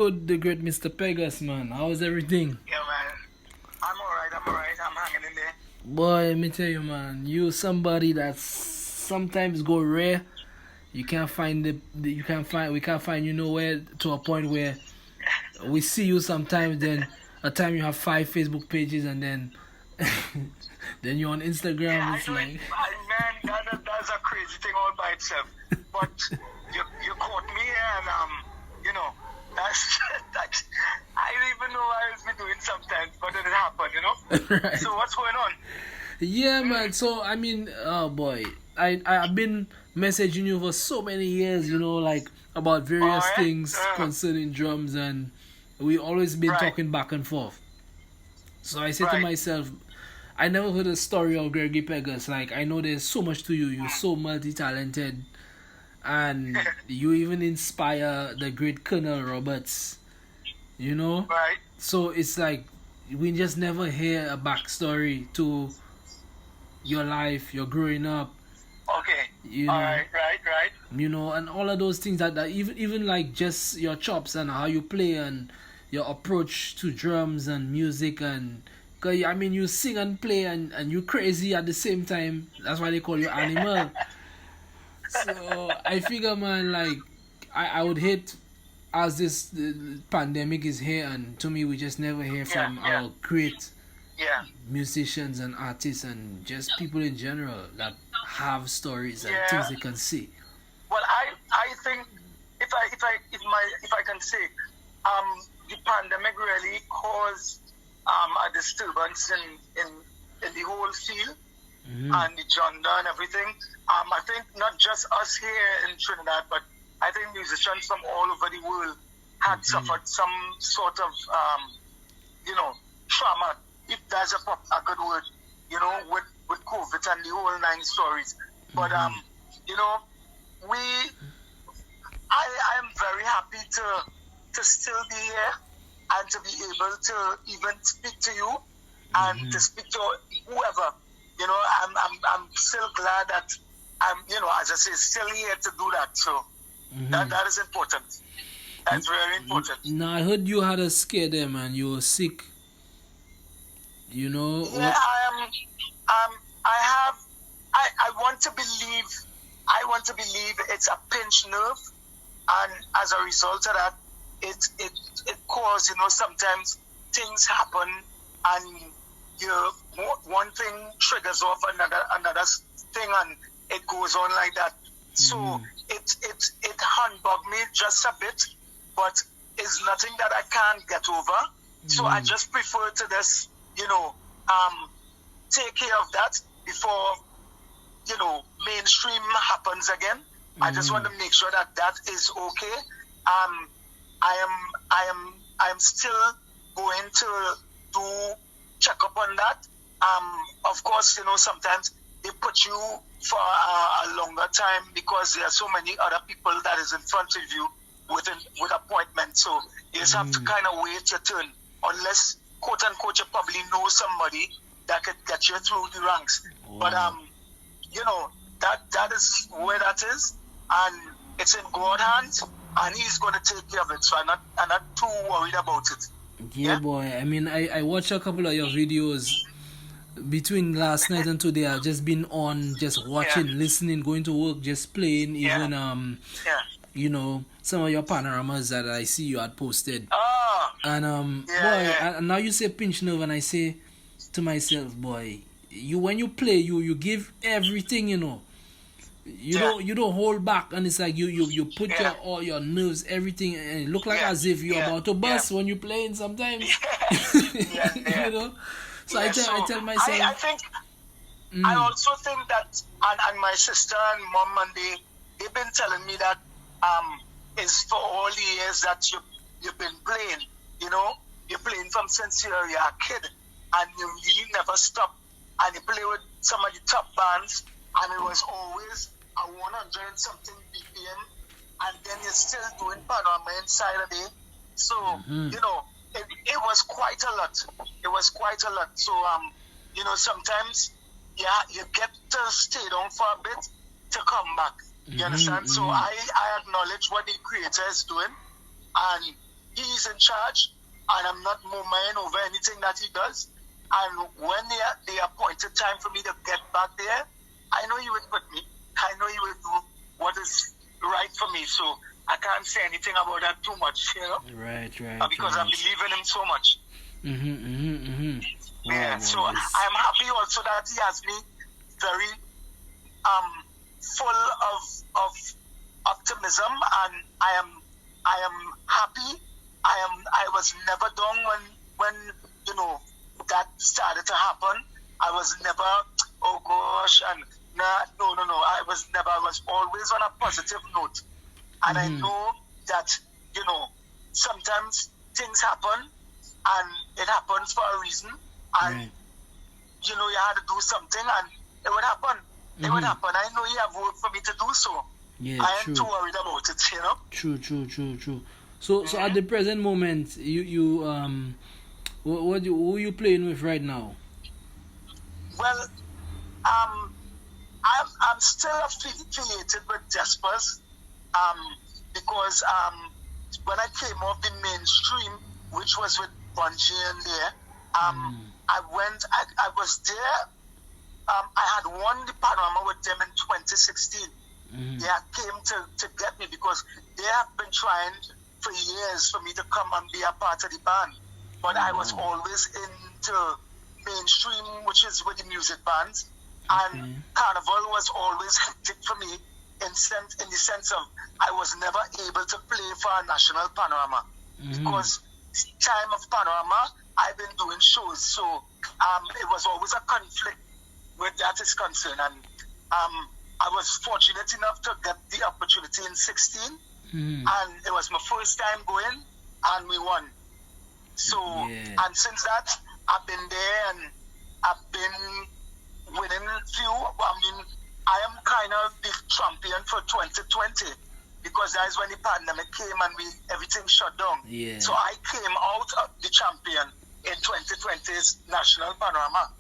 Good, the great Mr. Pegus, man. How's everything? Yeah, man. I'm alright. I'm hanging in there. Boy, let me tell you, man. You somebody that sometimes go rare. You can't find you can't find we can't find you nowhere to a point where we see you sometimes. Then a time you have 5 Facebook pages, and then then you're on Instagram. Yeah, I It's know it. like That's a crazy thing all by itself. But you caught me here, and you know, that's that. I don't even know what I was doing sometimes, but it happened. right. So what's going on? Yeah, man. So I mean, oh boy, I've been messaging you for so many years, like about various Alright. things concerning drums, and we always been Right. talking back and forth. So I said to Right. myself, I never heard a story of Gregory Pegus. Like, I know there's so much to you. You're so multi-talented, and you even inspire the great Colonel Roberts. Right. So it's like we just never hear a backstory to your life, your growing up, Okay. you know, Alright. Right. and all of those things that even like just your chops and how you play and your approach to drums and music. And 'cause, I mean, you sing and play, and you crazy at the same time. That's why they call you animal. So I figure, man, like I would hate as this pandemic is here, and to me we just never hear from Yeah. our great Yeah. musicians and artists and just people in general that have stories and Yeah. things they can see. Well, I think if I can say, the pandemic really caused a disturbance in the whole field and the genre and everything. I think not just us here in Trinidad, but I think musicians from all over the world had suffered some sort of trauma, if that's a good word, with COVID and the whole nine stories. But we I am very happy to still be here and to be able to even speak to you and to speak to whoever. I'm still glad that I'm, as I say, still here to do that. So that is important. That's very important. Now I heard you had a scare there, man. You were sick. Yeah, I am. I want to believe. I want to believe it's a pinched nerve, and as a result of that, it causes, sometimes things happen, and one thing triggers off another thing, and it goes on like that. So it handbugged me just a bit, but it's nothing that I can't get over. So I just prefer to just take care of that before mainstream happens again. I just want to make sure that is okay. I am still going to do check up on that. Of course, sometimes they put you for a longer time because there are so many other people that is in front of you with appointments. So you just have to kind of wait your turn, unless quote unquote you probably know somebody that could get you through the ranks. But that is where that is, and it's in God's hands, and He's going to take care of it. So I'm not too worried about it. Yeah, boy. I mean, I watched a couple of your videos between last night and today. I've just been on, just watching, listening, going to work, just playing. Even some of your panoramas that I see you had posted. And and now you say pinch nerve, and I say to myself, boy, when you play, you give everything, you don't hold back, and it's like you put all your nerves, everything, and it look like as if you're about to bust when you're playing sometimes. So I tell myself, I think I also think that, and my sister and mom, and they've been telling me that is for all the years that you've been playing, you're playing from since you're a kid, and you really never stop, and you play with some of the top bands, and it was always a 100 and something BPM, and then you're still doing panorama inside a day. So it was quite a lot. It was quite a lot. So sometimes you get to stay down for a bit to come back. You understand? So I acknowledge what the creator is doing, and he's in charge, and I'm not murmuring over anything that he does. And when the appointed time for me to get back there, I know he would put me. I know he would do what is right for me. So I can't say anything about that too much, you know. Right. Because I believe in him so much. Wow, Yeah. So I'm happy also that he has me very full of optimism, and I am happy. I was never down when you know that started to happen. I was never, oh gosh, and no. I was always on a positive note. And I know that, you know, sometimes things happen and it happens for a reason. And, you know, you had to do something and it would happen. It would happen. I know you have work for me to do so. Yeah, I am too worried about it, you know. True. So at the present moment, you who you playing with right now? Well, I'm still affiliated with Desperados, because when I came off the mainstream, which was with Bungie and there, I was there. I had won the panorama with them in 2016. They came to get me because they have been trying for years for me to come and be a part of the band. But I was always into mainstream, which is with the music bands. And Carnival was always hectic for me in the sense of I was never able to play for a national panorama. Because the time of panorama, I've been doing shows. So it was always a conflict where that is concerned. And I was fortunate enough to get the opportunity in 16. And it was my first time going, and we won. So, and since that, I've been there and I've been winning few. I mean, I am kind of the champion for 2020 because that is when the pandemic came and everything shut down. So I came out of the champion in 2020's National Panorama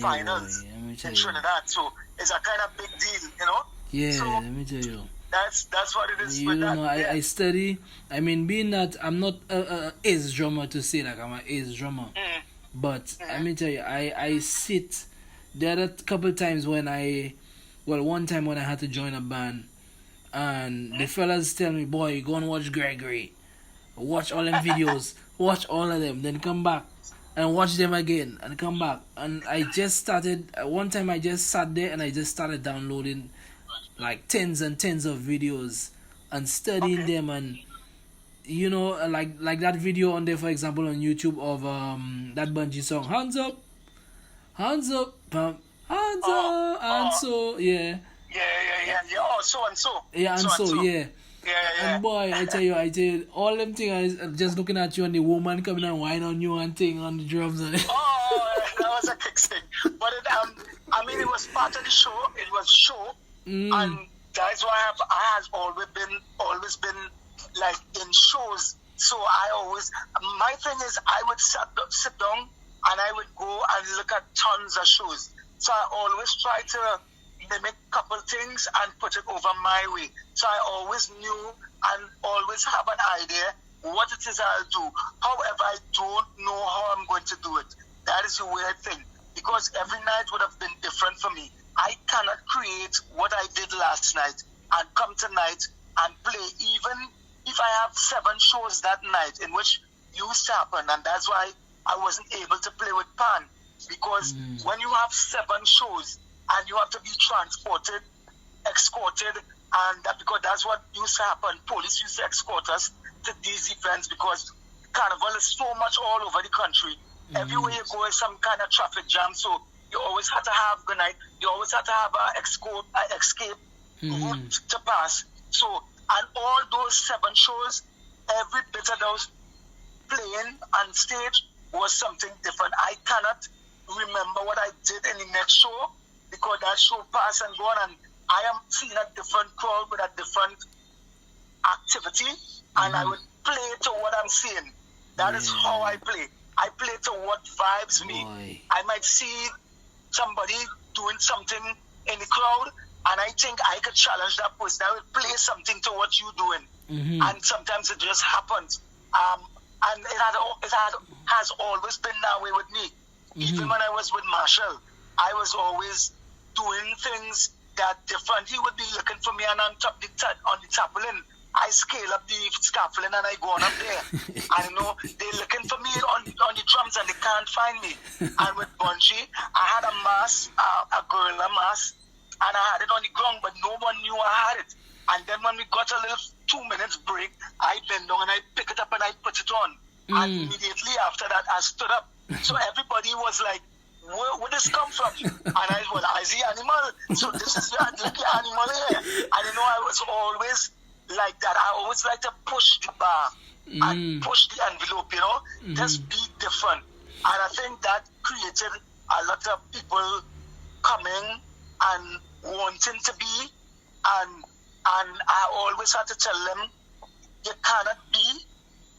Finals in Trinidad. So it's a kind of big deal, you know? Yeah, so, let me tell you. That's what it is. You know, I study. I mean, being that I'm not a ace drummer to say like I'm an ace drummer, but let me tell you, I sit. There are a couple times when one time when I had to join a band, and the fellas tell me, "Boy, go and watch Gregory, watch all them videos, watch all of them, then come back and watch them again and come back." And I just started. One time I just sat there and I just started downloading like tens and tens of videos and studying them, and you know, like that video on there, for example, on YouTube of that Bungie song, hands up, hands up, hands up, and so yeah. Oh, so and so. Yeah, and so. Yeah. And boy, I tell you, all them things, I just looking at you and the woman coming and whine on you and thing on the drums and oh, that was a kick thing. But I mean, it was part of the show. It was show. And that's why I have always been like in shows. So my thing is I would sit down and I would go and look at tons of shows. So I always try to mimic a couple things and put it over my way. So I always knew and always have an idea what it is I'll do. However, I don't know how I'm going to do it. That is the weird thing. Because every night would have been different for me. I cannot create what I did last night and come tonight and play, even if I have 7 shows that night, in which used to happen. And that's why I wasn't able to play with Pan. Because when you have 7 shows and you have to be transported, escorted, and because that's what used to happen. Police used to escort us to these events because Carnival is so much all over the country. Everywhere you go is some kind of traffic jam. So you always have to have good night. You always have to have an escape route to pass. So, and all those 7 shows, every bit of those playing on stage was something different. I cannot remember what I did in the next show because that show passed and gone, and I am seeing a different crowd with a different activity, and I would play to what I'm seeing. That is how I play. I play to what vibes me. I might see somebody doing something in the crowd, and I think I could challenge that person. I will play something to what you're doing. And sometimes it just happens. And has always been that way with me. Even when I was with Marshall, I was always doing things that different. He would be looking for me, and on the tarpaulin, I scale up the scaffolding and I go on up there. And they're looking for me on the drums and they can't find me. And with Bungie, I had a mask, a gorilla mask, and I had it on the ground, but no one knew I had it. And then when we got a little 2 minutes break, I bend down and I pick it up and I put it on. And immediately after that, I stood up. So everybody was like, where this come from? And I was, I see animal. So this is the animal here. And I was always like that. I always like to push the bar and push the envelope, just be different. And I think that created a lot of people coming and wanting to be, and I always had to tell them, you cannot be,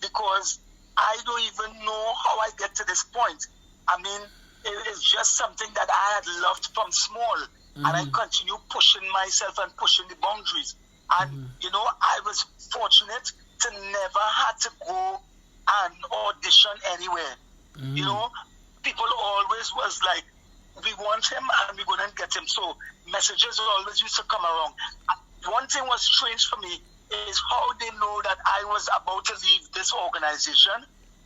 because I don't even know how I get to this point. I mean, it's just something that I had loved from small, and I continue pushing myself and pushing the boundaries. And, I was fortunate to never had to go and audition anywhere. People always was like, we want him and we're going to get him. So messages always used to come around. And one thing was strange for me is how they know that I was about to leave this organization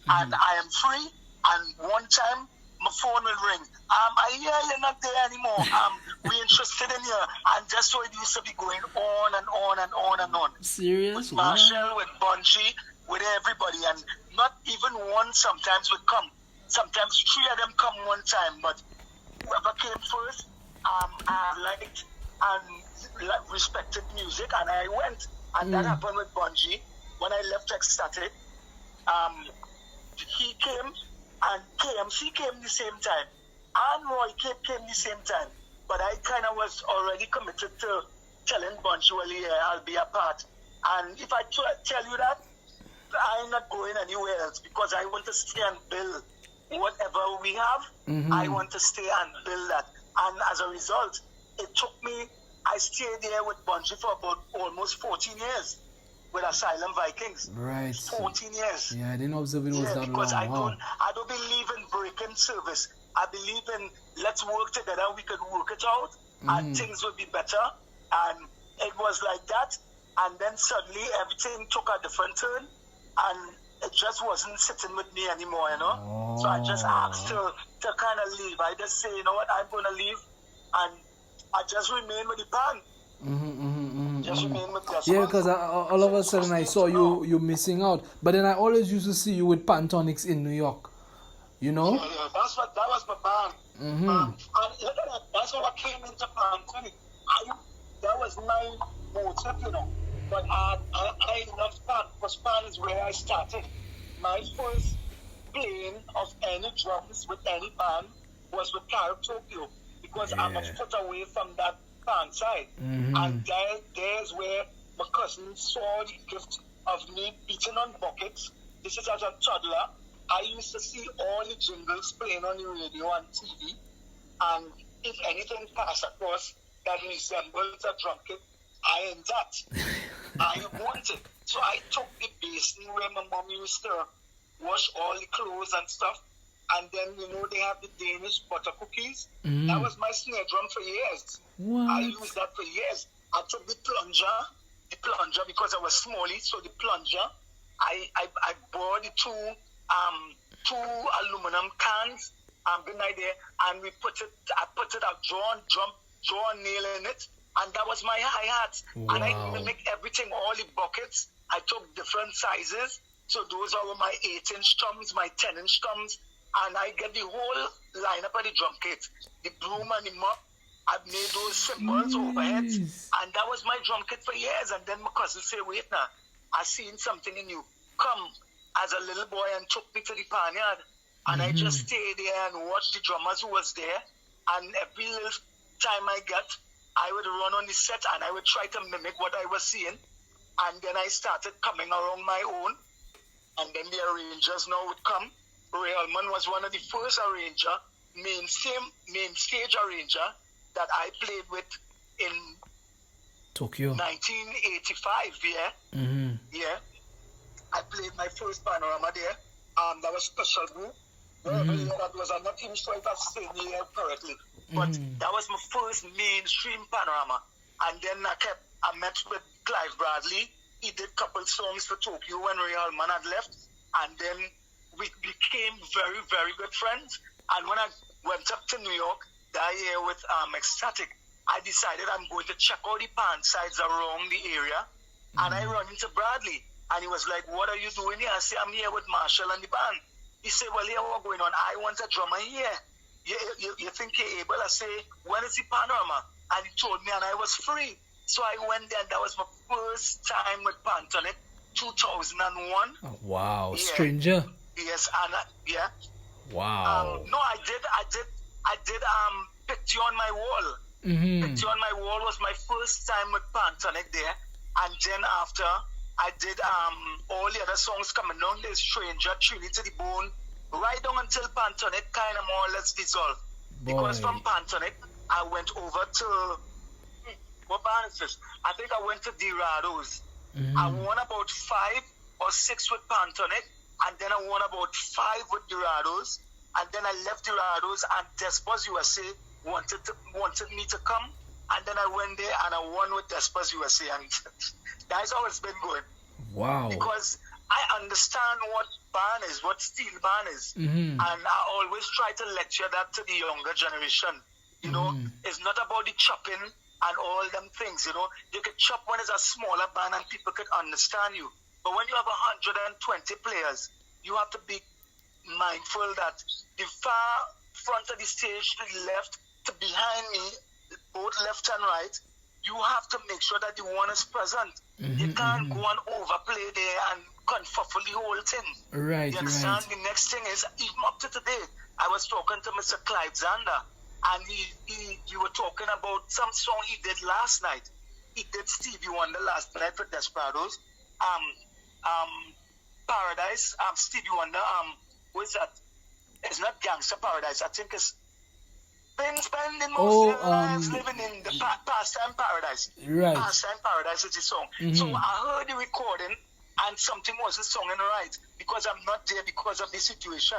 and I am free. And one time, my phone will ring. I hear you're not there anymore. We're interested in you. And just so it used to be going on and on and on and on. Serious? With Marshall, with Bungie, with everybody. And not even one sometimes would come. Sometimes 3 of them come one time. But whoever came first, I liked and respected music. And I went. And that happened with Bungie. When I left Xtatatik, he came. And KMC came the same time. And Roy came the same time. But I kind of was already committed to telling Bungie, well, yeah, I'll be a part. And if I tell you that, I'm not going anywhere else, because I want to stay and build whatever we have. I want to stay and build that. And as a result, it took me, I stayed there with Bungie for about almost 14 years. With Asylum Vikings. Right. 14 years. Yeah, I didn't observe it was that long. Because I don't believe in breaking service. I believe in let's work together, we could work it out, and things will be better. And it was like that. And then suddenly everything took a different turn, and it just wasn't sitting with me anymore, So I just asked to kind of leave. I just say, you know what, I'm going to leave, and I just remain with the band. Yeah, because all of a sudden I saw you missing out. But then I always used to see you with Panasonic in New York. Yeah, that was my band. And look at that. That's how I came into Panasonic. That was my motive, But I love Pan, because Pan is where I started. My first playing of any drums with any band was with Carib Tokyo, because I'm a foot away from that Pan side. And there's where my cousin saw the gift of me beating on buckets. This is as a toddler. I used to see all the jingles playing on the radio and TV, and if anything passed across that resembles a drum kit, I am that. I want it. So I took the basin where my mom used to wash all the clothes and stuff, and then they have the Danish butter cookies. That was my snare drum for years. What? I used that for years. I took the plunger because I was smallie, so the plunger, I bought the two aluminum cans, good idea, and I put it, I draw a nail in it, and that was my hi-hat. Wow. And I mimic everything, all the buckets. I took different sizes, so those are my 8-inch drums, my 10-inch drums, and I get the whole lineup of the drum kit, the broom and the mop. I made those symbols overhead, and that was my drum kit for years. And then my cousin said, wait now, I seen something in you. Come as a little boy, and took me to the barnyard. And I just stayed there and watched the drummers who was there. And every little time I got, I would run on the set and I would try to mimic what I was seeing. And then I started coming around my own. And then the arrangers now would come. Ray Allman was one of the first arranger, main stage arranger that I played with in Tokyo 1985. Yeah. I played my first panorama there. That was Special Group. That was, I'm not even sure if I'm saying it correctly, but that was my first mainstream panorama. And then I met with Clive Bradley. He did a couple songs for Tokyo when Ray Hallman had left, and then we became very, very good friends. And when I went up to New York that year with Xtatatik, I decided I'm going to check all the pan sides around the area, and I run into Bradley, and he was like, "What are you doing here?" I say, "I'm here with Marshall and the band." He said, "Well, here what's going on? I want a drummer here. You think you're able?" I say, "When is the panorama?" And he told me, and I was free. So I went there, and that was my first time with Panasonic, 2001. Oh, wow, yeah. Stranger. Yes, and yeah. Wow. No, I did Picture on My Wall. Picture on My Wall was my first time with Panasonic there, and then after I did all the other songs coming down. There's Stranger, Trinity to the Bone, right down until Panasonic kind of more or less dissolved. Because from Panasonic, I went over to, what band is this? I think I went to Desperados. I won about 5 or 6 with Panasonic, and then I won about 5 with Desperados, and then I left Desperados, and Desperados USA wanted me to come, and then I went there and I won with Desperados USA, and that's how it's been going. Wow. Because I understand what band is, what steel band is, and I always try to lecture that to the younger generation. You know, it's not about the chopping and all them things, you know. You can chop when it's a smaller band and people can understand you. But when you have 120 players, you have to be mindful that the far front of the stage to the left, to behind me, both left and right, you have to make sure that the one is present. You can't go and overplay there and confuffle the whole thing. Right, you understand? right. The next thing is, even up to today, I was talking to Mr. Clive Zander, and he were talking about some song he did last night. He did Stevie Wonder last night for Desperados. Paradise, Stevie Wonder, what is that? It's not Gangster Paradise. I think it's been spending most of their lives living in the pastime paradise. Right. Pastime Paradise is the song. So I heard the recording and something wasn't singing right because I'm not there because of the situation.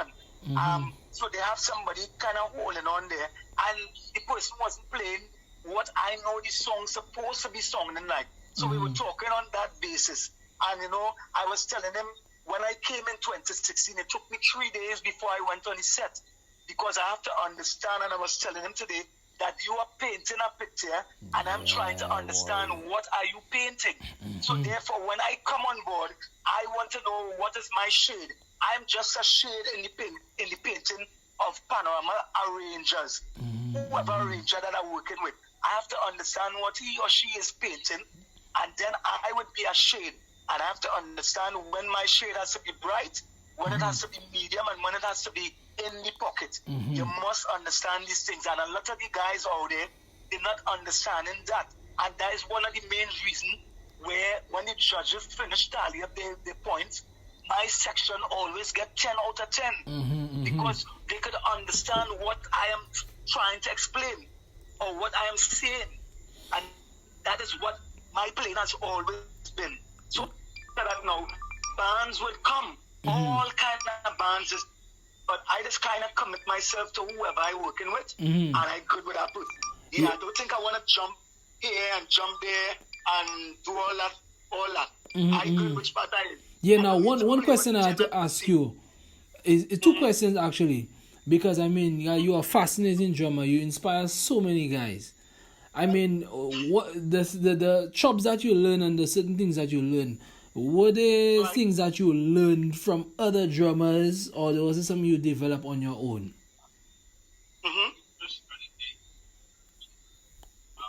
So they have somebody kind of holding on there, and the person wasn't playing what I know the song's supposed to be sung tonight. So we were talking on that basis. And you know, I was telling him when I came in 2016, it took me 3 days before I went on the set. Because I have to understand, and I was telling him today, that you are painting a picture, and I'm trying to understand what are you painting. So therefore, when I come on board, I want to know what is my shade. I'm just a shade in the painting of panorama arrangers, whoever arranger that I'm working with. I have to understand what he or she is painting, and then I would be a shade. And I have to understand when my shade has to be bright, when it has to be medium, and when it has to be in the pocket. You must understand these things. And a lot of the guys out there, they're not understanding that. And that is one of the main reasons where when the judges finish tally up their points, my section always get 10 out of 10. Because they could understand what I am trying to explain or what I am saying. And that is what my playing has always been. So that now bands would come, all kind of bands, but I just kind of commit myself to whoever I'm working with, and I good with that person. Yeah, I don't think I want to jump here and jump there and do all that. I good with what I. Yeah, now one question I have to ask you is 2 questions actually, because I mean, you are a fascinating drummer. You inspire so many guys. I mean, what the chops that you learn and the certain things that you learn, were they things that you learned from other drummers, or was it something you developed on your own?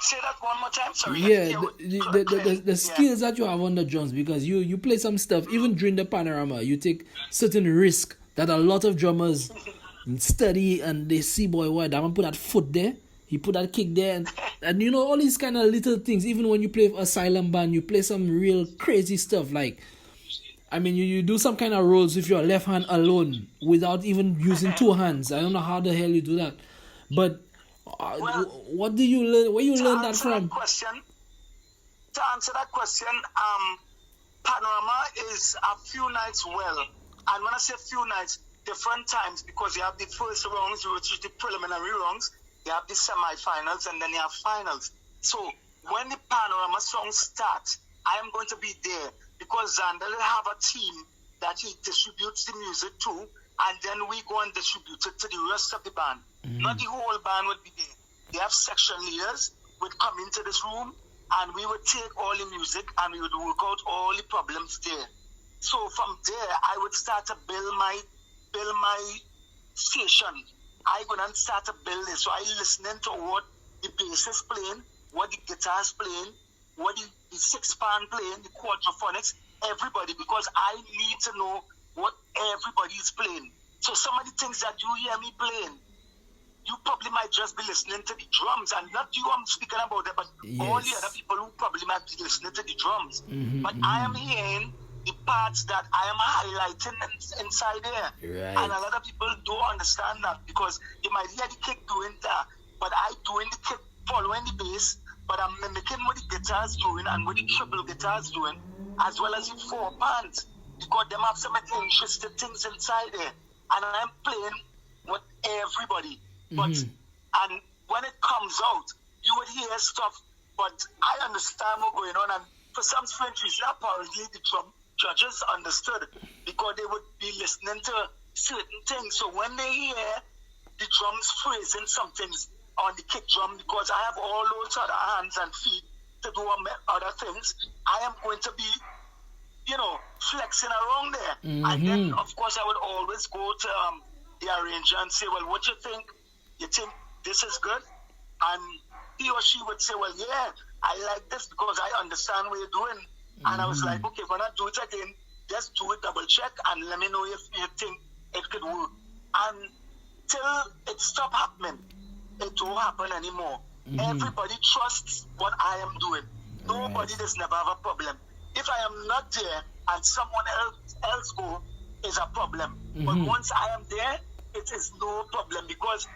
Say that one more time, sorry. Yeah, the skills that you have on the drums, because you play some stuff, even during the panorama, you take certain risk that a lot of drummers study and they see, boy, why that one put that foot there, he put that kick there, and you know, all these kind of little things. Even when you play Asylum Band, you play some real crazy stuff, like, I mean, you do some kind of rolls with your left hand alone without even using 2 hands. I don't know how the hell you do that, but what do you learn? Where you learn that from? To answer that question, Panorama is a few nights well. And when I say few nights, different times, because you have the first rounds, which is the preliminary rounds, you have the semi-finals, and then you have finals. So when the Panorama song starts, I am going to be there because Xander will have a team that he distributes the music to, and then we go and distribute it to the rest of the band. Not the whole band would be there. They have section leaders would come into this room, and we would take all the music and we would work out all the problems there. So from there, I would start to build my station. I go and start to build it. So I listening to what the bass is playing, what the guitar is playing, what the six-band playing, the quadraphonics, everybody, because I need to know what everybody is playing. So some of the things that you hear me playing, you probably might just be listening to the drums, and not you I'm speaking about it, but all the other people who probably might be listening to the drums. But I am hearing the parts that I am highlighting inside there. Right. And a lot of people don't understand that, because you might hear the kick doing that, but I doing the kick following the bass, but I'm mimicking what the guitar is doing and what the triple guitar is doing, as well as the four bands, because them have some interesting things inside there. And I'm playing with everybody. But and when it comes out, you would hear stuff, but I understand what's going on. And for some strange reason, apparently the drum judges understood, because they would be listening to certain things. So when they hear the drums phrasing some things on the kick drum, because I have all those other hands and feet to do other things, I am going to be, flexing around there. And then, of course, I would always go to the arranger and say, well, what you think? You think this is good? And he or she would say, well, yeah, I like this because I understand what you're doing. And I was like, okay, when I do it again, just do it, double check, and let me know if you think it could work. And till it stopped happening, it don't happen anymore. Everybody trusts what I am doing. Nobody does never have a problem. If I am not there and someone else go, is a problem. But once I am there, it is no problem, because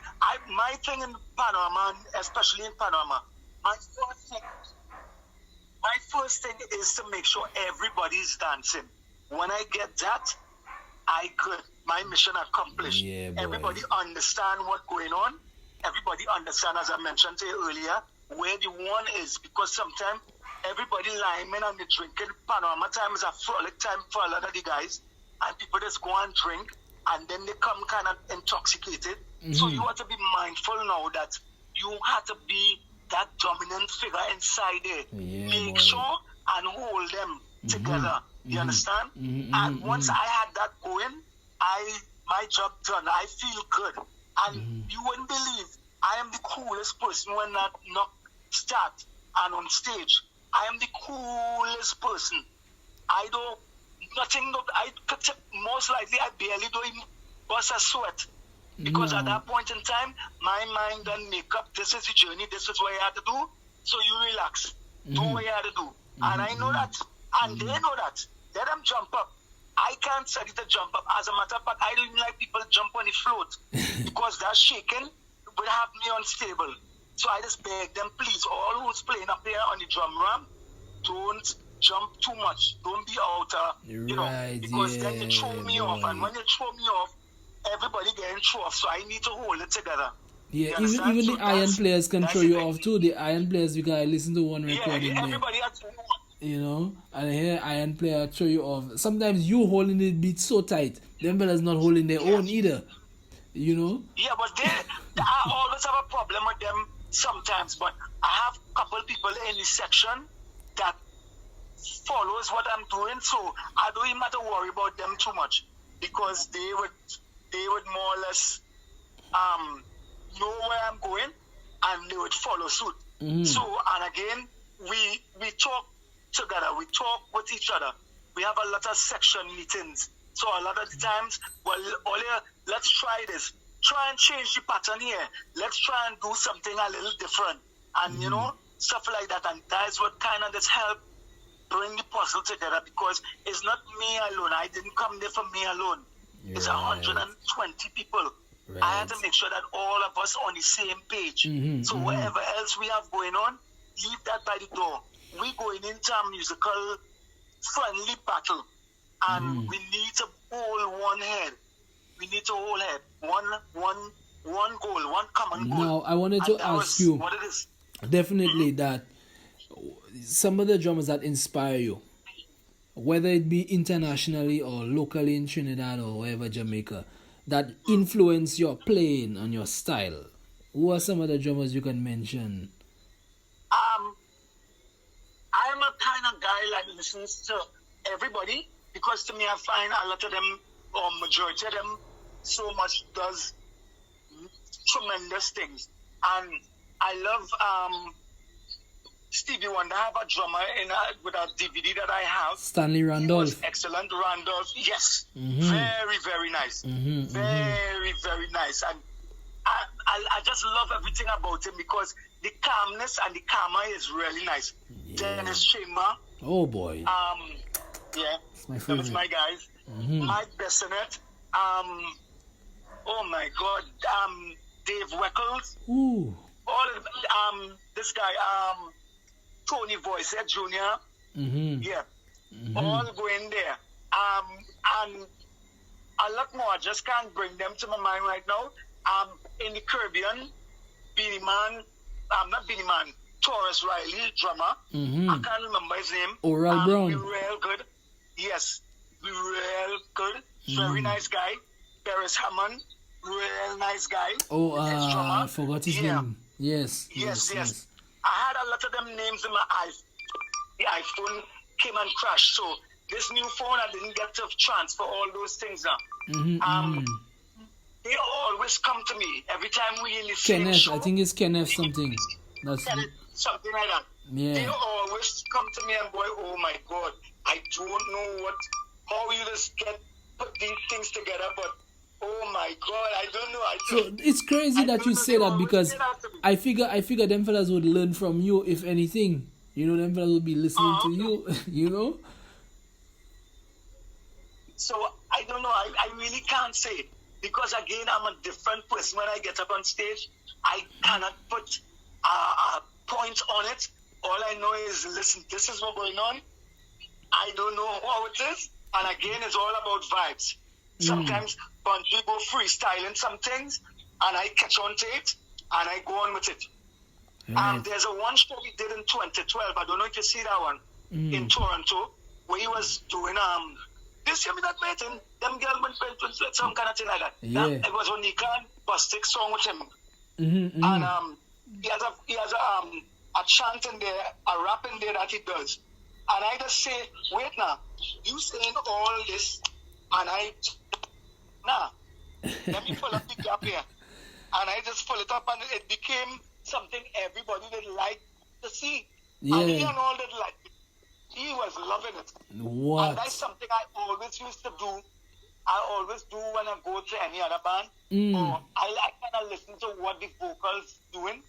my thing in Panorama, especially in Panorama, my first thing is to make sure everybody's dancing. When I get that, my mission accomplished. Yeah, boy. Everybody understand what's going on. Everybody understand, as I mentioned to you earlier, where the one is, because sometimes everybody liming and they drinking. Panorama time is a frolic time for a lot of the guys, and people just go and drink, and then they come kind of intoxicated. So you have to be mindful now that you have to be that dominant figure inside there. Yeah, Make boy. sure and hold them together. You understand? And once I had that going, my job done. I feel good. And you wouldn't believe, I am the coolest person when that knock start and on stage. I am the coolest person. I could most likely I barely don't even bust a sweat. Because at that point in time, my mind done make up, this is the journey, this is what you have to do. So you relax. Do what you have to do. And I know that. And they know that. Let them jump up. I can't study to jump up. As a matter of fact, I don't even like people jump on the float. Because that shaking would have me unstable. So I just beg them, please, all who's playing up here on the drum ramp, don't jump too much. Don't be out, because then you throw me off. And when you throw me off, everybody getting thrown off. So I need to hold it together. Yeah, even the iron players can throw you off too. The iron players, you can listen to one recording there. Everybody has to move. And here iron player throw you off. Sometimes you holding the beat so tight, them fellas not holding their own either. Yeah, but I always have a problem with them sometimes. But I have a couple people in the section that follows what I'm doing, so I don't even have to worry about them too much, because they would more or less know where I'm going, and they would follow suit. So, and again, we talk together, we talk with each other. We have a lot of section meetings. So a lot of the times, let's try this. Try and change the pattern here. Let's try and do something a little different. And, stuff like that. And that is what kind of just help bring the puzzle together, because it's not me alone. I didn't come there for me alone. Right. It's 120 people. Right. I had to make sure that all of us on the same page. So whatever else we have going on, leave that by the door. We going into a musical friendly battle, and we need to hold one head. We need to hold head. One goal, one common goal. Now, I wanted to ask you, what it is. Definitely, that some of the drummers that inspire you, whether it be internationally or locally in Trinidad or wherever, Jamaica, that influence your playing and your style. Who are some of the drummers you can mention? I'm a kind of guy that listens to everybody, because to me I find a lot of them, or majority of them, so much does tremendous things. And I love Stevie Wonder. I have a drummer with a DVD that I have. Stanley Randolph. He was excellent. Randolph, yes. Very, very nice. Very, very nice. And I just love everything about him, because the calmness and the karma is really nice. Dennis Chamber. Oh boy. Yeah. That's my favorite. That was my guys. Mike Bessonet. Oh my God. Dave Weckles. Ooh. All of this guy, Tony Voice Jr. Yeah. All going there. And a lot more. I just can't bring them to my mind right now. In the Caribbean, Beanie Man, not Beanie Man, Taurus Riley, drummer. I can't remember his name. Oral Brown. Be real good. Yes, be real good. Very nice guy. Paris Hammond, real nice guy. Oh, I forgot his name. Yes. I had a lot of them names in my eyes. The iPhone came and crashed, so this new phone, I didn't get to transfer all those things now. They always come to me every time we in the same Kenneth, show. I think it's Kenneth something. That's Kenneth, something like that. Yeah. They always come to me and boy, oh my God, I don't know how you just put these things together, but oh my God, I don't know. So it's crazy that you say that, because I figure them fellas would learn from you, if anything. You know, them fellas would be listening to you, you know? So I don't know, I really can't say. Because again, I'm a different person when I get up on stage. I cannot put a point on it. All I know is, listen, this is what's going on. I don't know how it is. And again, it's all about vibes. Sometimes Bunty go freestyling some things, and I catch on to it, and I go on with it. There's a one show we did in 2012. I don't know if you see that one, in Toronto, where he was doing this year me that meeting, them girls went to some kind of thing like that. It was on the Bustic song with him. And he has a chant in there, a rap in there that he does. And I just say, wait now, you saying all this, and let me pull up the gap here. And I just pull it up, and it became something everybody did like to see. And he and all did like it. He was loving it. What? And that's something I always used to do. I always do when I go to any other band. Or I kind of listen to what the vocals doing,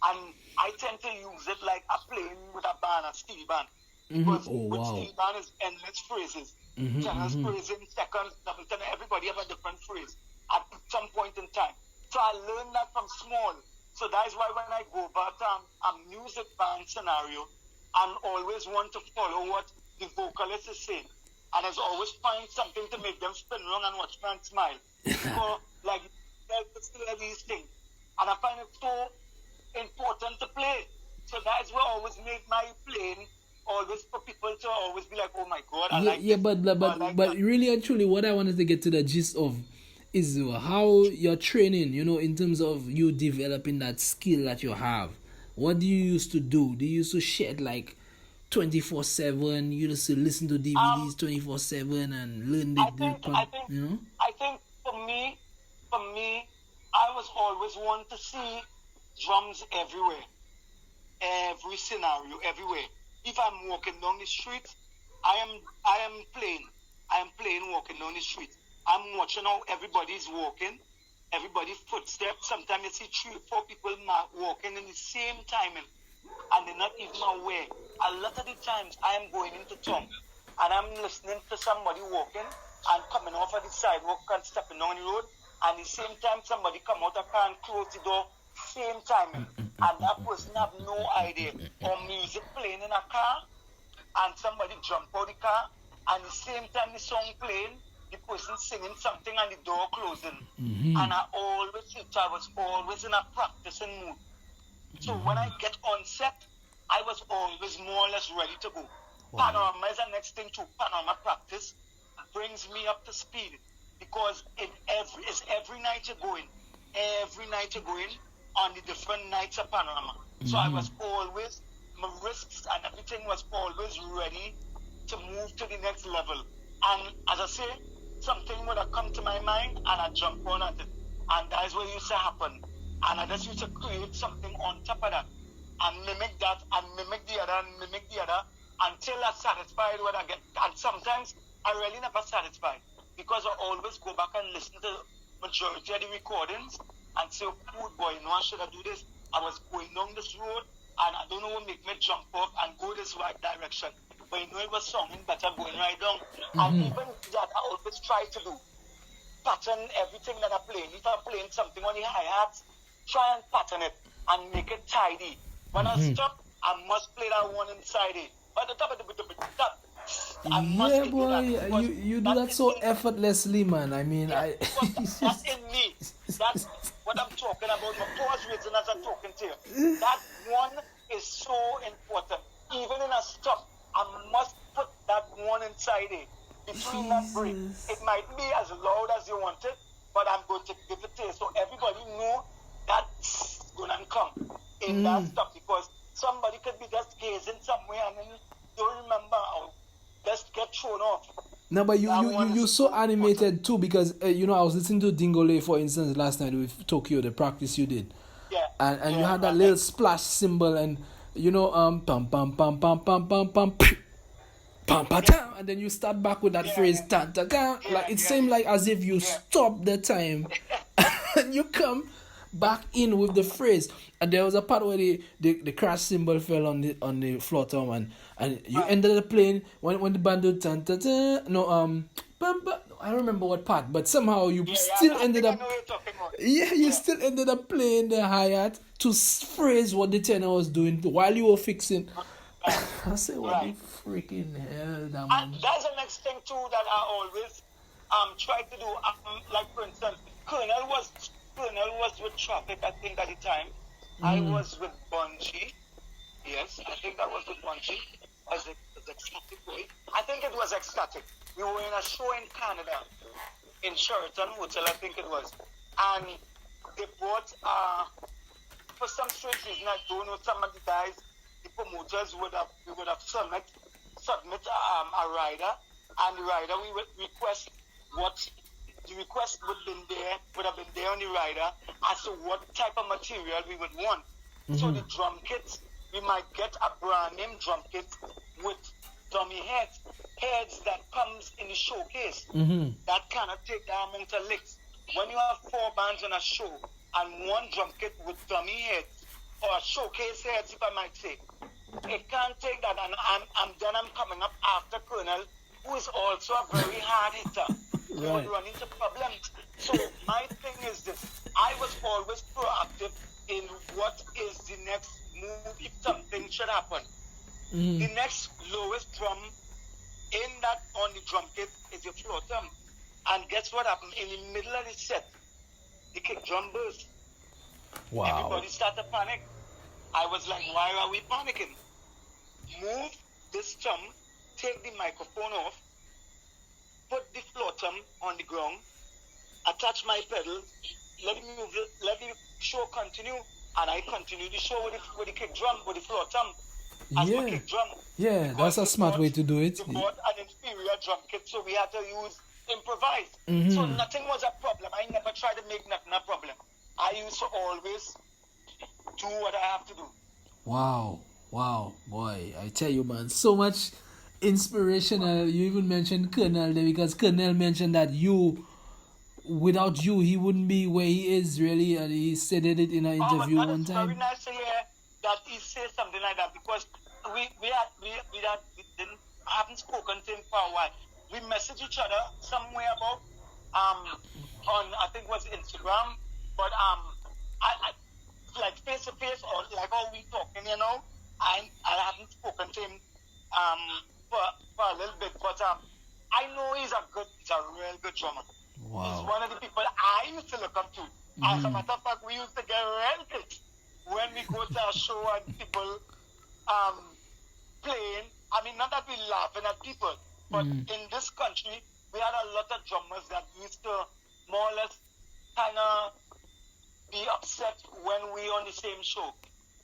and I tend to use it like I'm playing with a band, a Stevie band. Because with Stevie band is endless phrases. Tenors phrasing, second, double tenor, everybody have a different phrase at some point in time. So I learned that from small. So that is why when I go back to a music band scenario, I always want to follow what the vocalist is saying. And I always find something to make them spin around and watch me and smile. So, like, there's these things. And I find it so important to play. So that's what always made my playing, always for people to always be like, oh my God, I like this. But really and truly, what I wanted to get to the gist of is how you're training, you know, in terms of you developing that skill that you have. What do you used to do? Do you used to shed like 24/7? You used to listen to DVDs 24/7 and learn the you know? I think for me, I was always one to see drums everywhere, every scenario, everywhere. If I'm walking down the street, I am playing walking down the street. I'm watching how everybody's walking. Everybody's footsteps. Sometimes you see 3 or 4 people walking in the same timing, and they're not even aware. A lot of the times I am going into town, and I'm listening to somebody walking and coming off of the sidewalk and stepping down the road, and at the same time somebody come out of car and close the door, same timing, and that person have no idea. Or music playing in a car, and somebody jump out the car, and the same time the song playing, the person singing something and the door closing. And I was always in a practicing mood. So when I get on set, I was always more or less ready to go. Wow. Panorama is the next thing too. Panorama practice brings me up to speed, because it's every night you're going. Every night you're going on the different nights of Panorama. So I was always, my risks and everything was always ready to move to the next level. And as I say, something would have come to my mind and I jump on at it. And that's what used to happen. And I just used to create something on top of that. And mimic that and mimic the other and mimic the other until I'm satisfied what I get. And sometimes I really never satisfied, because I always go back and listen to majority of the recordings and say, oh boy, no, I should I do this? I was going down this road and I don't know what make me jump off and go this right direction. But you know it was sounding better going right down. And even that I always try to do. Pattern everything that I'm playing. If I'm playing something on the hi-hats, try and pattern it and make it tidy. When I stop, I must play that one inside it. But the top of the top. Yeah, boy, you do that so effortlessly, man. I mean, that's in me. That's what I'm talking about. My pause reason as I'm talking to you. That one is so important. Even in a stop, I must put that one inside it. Between that break, it might be as loud as you want it, but I'm going to give it to you so everybody know that's gonna come in that stuff, because somebody could be just gazing somewhere and then don't remember or just get thrown off. No, but you so animated too, because you know, I was listening to Dingole, for instance, last night with Tokyo, the practice you did. Yeah. And you had that little splash symbol, and you know, pam pam pam pam pam pam pam pam pam, and then you start back with that phrase ta ta ta. Like it seemed like as if you stop the time and you come back in with the phrase. And there was a part where the crash cymbal fell on the floor tom, and you ended up playing when the band did ta ta ta. No, I don't remember what part, but somehow you still ended up. Yeah, you still ended up playing the hi-hat to phrase what the tenor was doing while you were fixing. I say, what the freaking hell, that man. And that's the next thing too that I always try to do. Like for instance, Colonel was with Traffic, I think at the time. I was with Bungie. Yes, I think that was with Bungie. Was it Xtatatik boy? I think it was Xtatatik. We were in a show in Canada, in Sheraton Hotel, I think it was. And they brought, for some strange reason, I don't know, some of the guys, the promoters would have submit a rider, and the rider we would request what the request would have been there on the rider as to what type of material we would want. So the drum kits, we might get a brand name drum kit with dummy heads that comes in the showcase. That cannot take that amount of licks. When you have 4 bands on a show and one drum kit with dummy heads or showcase heads, if I might say, it can't take that. And I'm coming up after Colonel, who is also a very hard hitter. You would run into problems. So my thing is this: I was always proactive in what is the next move if something should happen. The next lowest drum in that on the drum kit is your floor tom. And guess what happened? In the middle of the set, the kick drum burst. Wow. Everybody started to panic. I was like, why are we panicking? Move this tom, take the microphone off, put the floor tom on the ground, attach my pedal, let the show continue, and I continue the show with the kick drum, with the floor tom. As my kick drum. Yeah, that's a smart way to do it. We bought an inferior drum kit, so we had to use improvise. So nothing was a problem. I never tried to make nothing a problem. I used to always do what I have to do. Wow, boy, I tell you, man, so much inspirational. You even mentioned Colonel there, because Colonel mentioned that without you, he wouldn't be where he is, really, and he said it in an interview one time. It's very nice to hear that he said something like that, because we haven't spoken to him for a while. We message each other somewhere about on I think it was Instagram, but I like face to face or like how we talking, you know. I haven't spoken to him um, for a little bit, but I know he's a real good drummer. He's one of the people I used to look up to. As a matter of fact, we used to get rented when we go to a show and people playing. I mean, not that we're laughing at people, but in this country, we had a lot of drummers that used to more or less kind of be upset when we on the same show.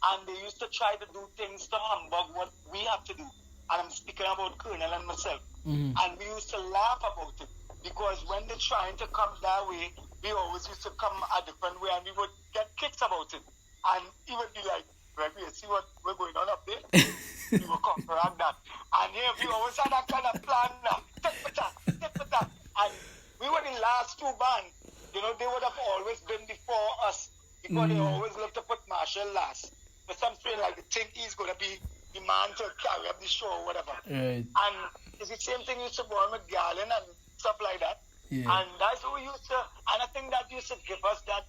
And they used to try to do things to humbug what we have to do. And I'm speaking about Colonel and myself. And we used to laugh about it. Because when they're trying to come that way, we always used to come a different way and we would get kicks about it. And he would be like, Gregory, see what we're going on up there? We will counteract that. And here we always had that kind of plan now. Tip for that. And we were the last two bands. You know, they would have always been before us. Because they always love to put Marshall last. For something like they think he's going to be the man to carry up the show or whatever. Right. And it's the same thing used to go on with Garland and stuff like that. Yeah. And that's what we used to, and I think that used to give us that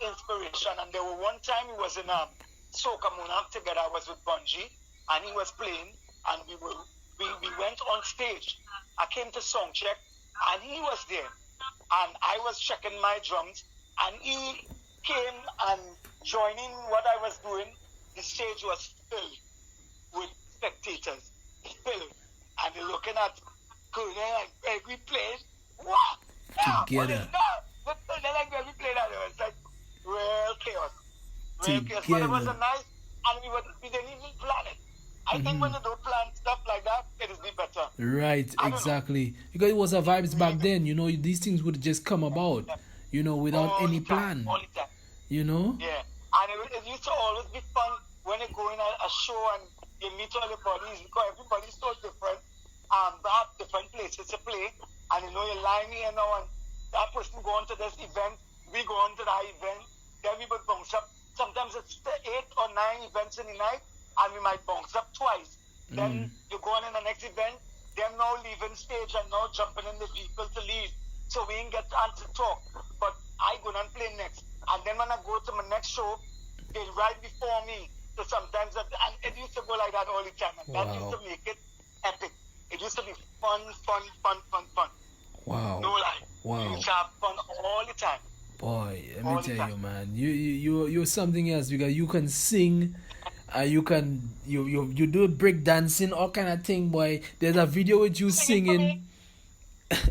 inspiration. And there was one time we was in Soca Monarch together. I was with Bungie and he was playing and we went on stage. I came to song check and he was there and I was checking my drums and he came and joining what I was doing. The stage was filled with spectators, filled, and they're looking at Colonel and Gregory playing. What? What is that? Colonel and Gregory playing, and it was like real chaos. But it was a nice, and we didn't even plan it. I think when you don't plan stuff like that, it is better. Right, exactly. Because it was a vibes back then, you know, these things would just come about, you know, without any plan. All the time. You know? Yeah. And it used to always be fun when you go in a show and you meet all the buddies because everybody's so different. They have different places to play. And you know, you line here now and that person go on to this event, we go on to that event, then we would bounce up. Sometimes it's 8 or 9 events in the night and we might bounce up twice. Then you go on in the next event, them now leaving stage and now jumping in the vehicle to leave. So we ain't get chance to talk. But I go and play next. And then when I go to my next show, they're right before me. So sometimes, and it used to go like that all the time. And that used to make it epic. It used to be fun. Wow. No lie. Wow. You used to have fun all the time. Boy, let me tell you, man. You're something else because you can sing, you do break dancing, all kind of thing, boy. There's a video with you singing.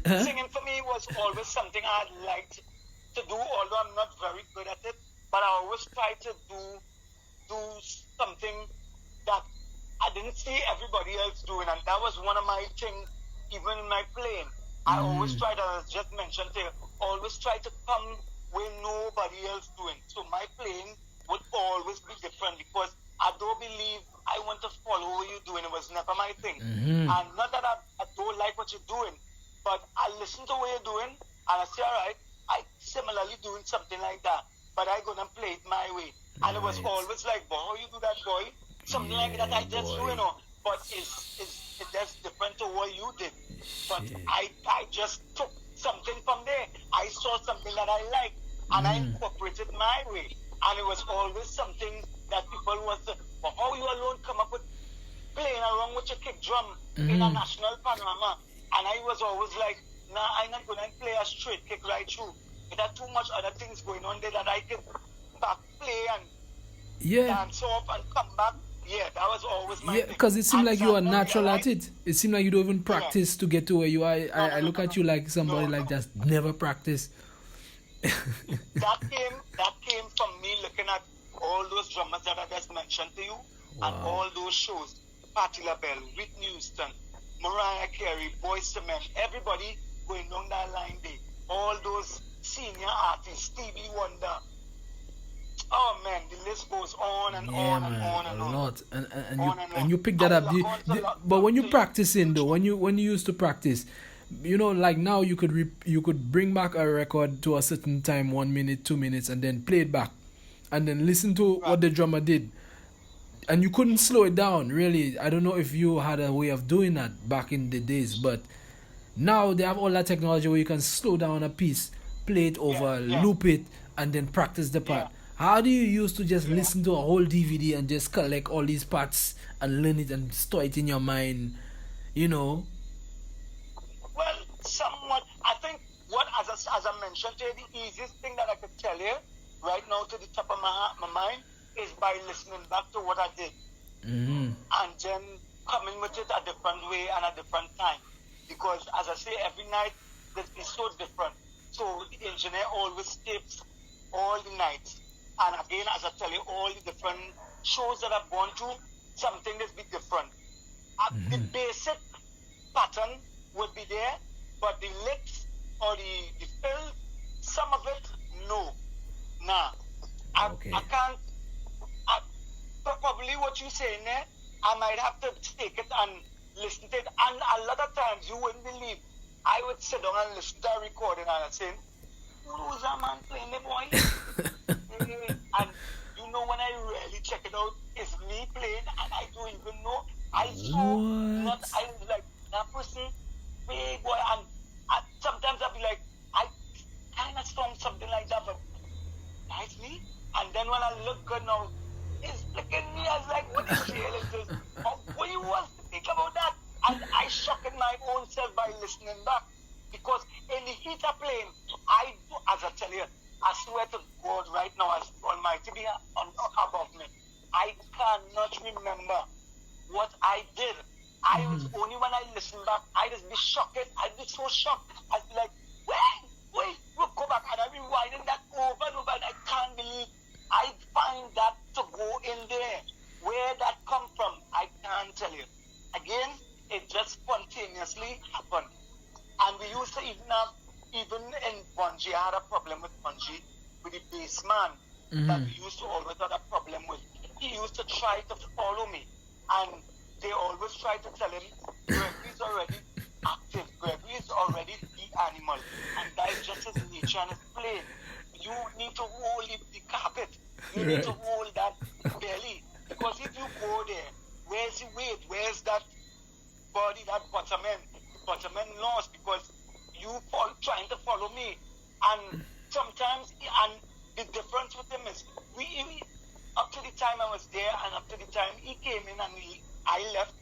Singing for me was always something I liked to do, although I'm not very good at it. But I always try to do something that I didn't see everybody else doing, and that was one of my things. Even in my playing, I always try to, as just mentioned here, always try to come where nobody else doing. So my playing would always be different because I don't believe I want to follow what you're doing. It was never my thing. And not that I don't like what you're doing, but I listen to what you're doing and I say, all right, I similarly doing something like that, but I gonna play it my way. And it was always like, boy, how you do that, boy? Something like that I just do, you know. But it's just different to what you did. But I just took something from there. I saw something that I liked and I incorporated my way. And it was always something that people was, well, how you alone come up with playing around with your kick drum in a national panorama? And I was always like, nah, I'm not going to play a straight kick right through. It had too much other things going on there that I could back play and dance off and come back. Yeah, that was always my thing. Because it seemed like you are natural at it. It seemed like you don't even practice to get to where you are. I look at you like somebody like just never practice. That came from me looking at all those drummers that I just mentioned to you and all those shows. Patti LaBelle, Whitney Houston, Mariah Carey, Boyz II Men, everybody going down that line there. All those senior artists, Stevie Wonder. Oh man, the list goes on and on and on and on. A lot, and you pick that up. But when you practicing though, when you used to practice, you know, like now you could bring back a record to a certain time, 1 minute, 2 minutes, and then play it back, and then listen to what the drummer did, and you couldn't slow it down. Really, I don't know if you had a way of doing that back in the days, but now they have all that technology where you can slow down a piece, play it over, loop it, and then practice the part. How do you used to just listen to a whole DVD and just collect all these parts and learn it and store it in your mind? You know. Well, somewhat. I think as I mentioned to you, the easiest thing that I could tell you right now to the top of my mind is by listening back to what I did. And then coming with it a different way and a different time. Because as I say, every night is so different. So the engineer always tapes all the nights. And again, as I tell you, all the different shows that I've gone to, something is be different. The basic pattern would be there, but the licks or the fill, some of it, no. Nah. I can't. Probably what you're saying there, I might have to take it and listen to it. And a lot of times, you wouldn't believe, I would sit down and listen to a recording and I'd say, who's that man playing the boy? And you know, when I really check it out, it's me playing and I don't even know. I was like, that person, big boy. And sometimes I'd be like, I kind of sound something like that, but that's me. And then when I look good now, it's looking at me, I was like, what is this? What do you want to think about that? And I shocked my own self by listening back. Because in the heat of playing, as I tell you, I swear to God right now, as Almighty be above me, I cannot remember what I did. I was only when I listen back, I just be shocked. I'd be so shocked. I'd be like, wait, we'll go back. And I'd be winding that over and over. And I can't believe I find that to go in there. Where that come from, I can't tell you. Again, it just spontaneously happened. And we used to even in Bungie, I had a problem with Bungie, with the bass man that we used to always have a problem with. He used to try to follow me. And they always try to tell him, Gregory's already active. Gregory is already the animal. And that is just his nature and his plane. You need to hold the carpet. You need to hold that belly. Because if you go there, where's the weight? Where's that body, that bottom end? Bottom end lost because you trying to follow me. And sometimes, and the difference with him is, we up to the time I was there and up to the time he came in and I left,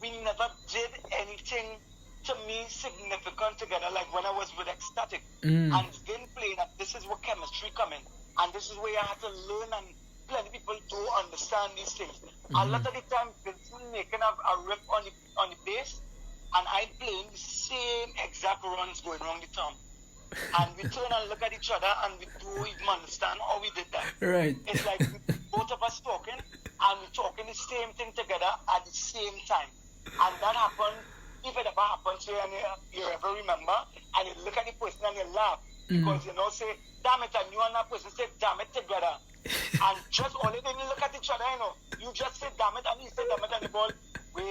we never did anything to me significant together, like when I was with Xtatatik and Vin playing that. This is where chemistry come in, and this is where I had to learn, and plenty people don't understand these things. A lot of the time Vin's making a riff on the bass and I playing the same exact runs going around the town. And we turn and look at each other and we don't even understand how we did that. Right. It's like both of us talking and we're talking the same thing together at the same time. And that happened, if it ever happens to you and you ever remember, and you look at the person and you laugh. Because you know, say, damn it, and you and that person say, damn it together. And just only when you look at each other, you know, you just say, damn it, and he say, damn it, and the ball, we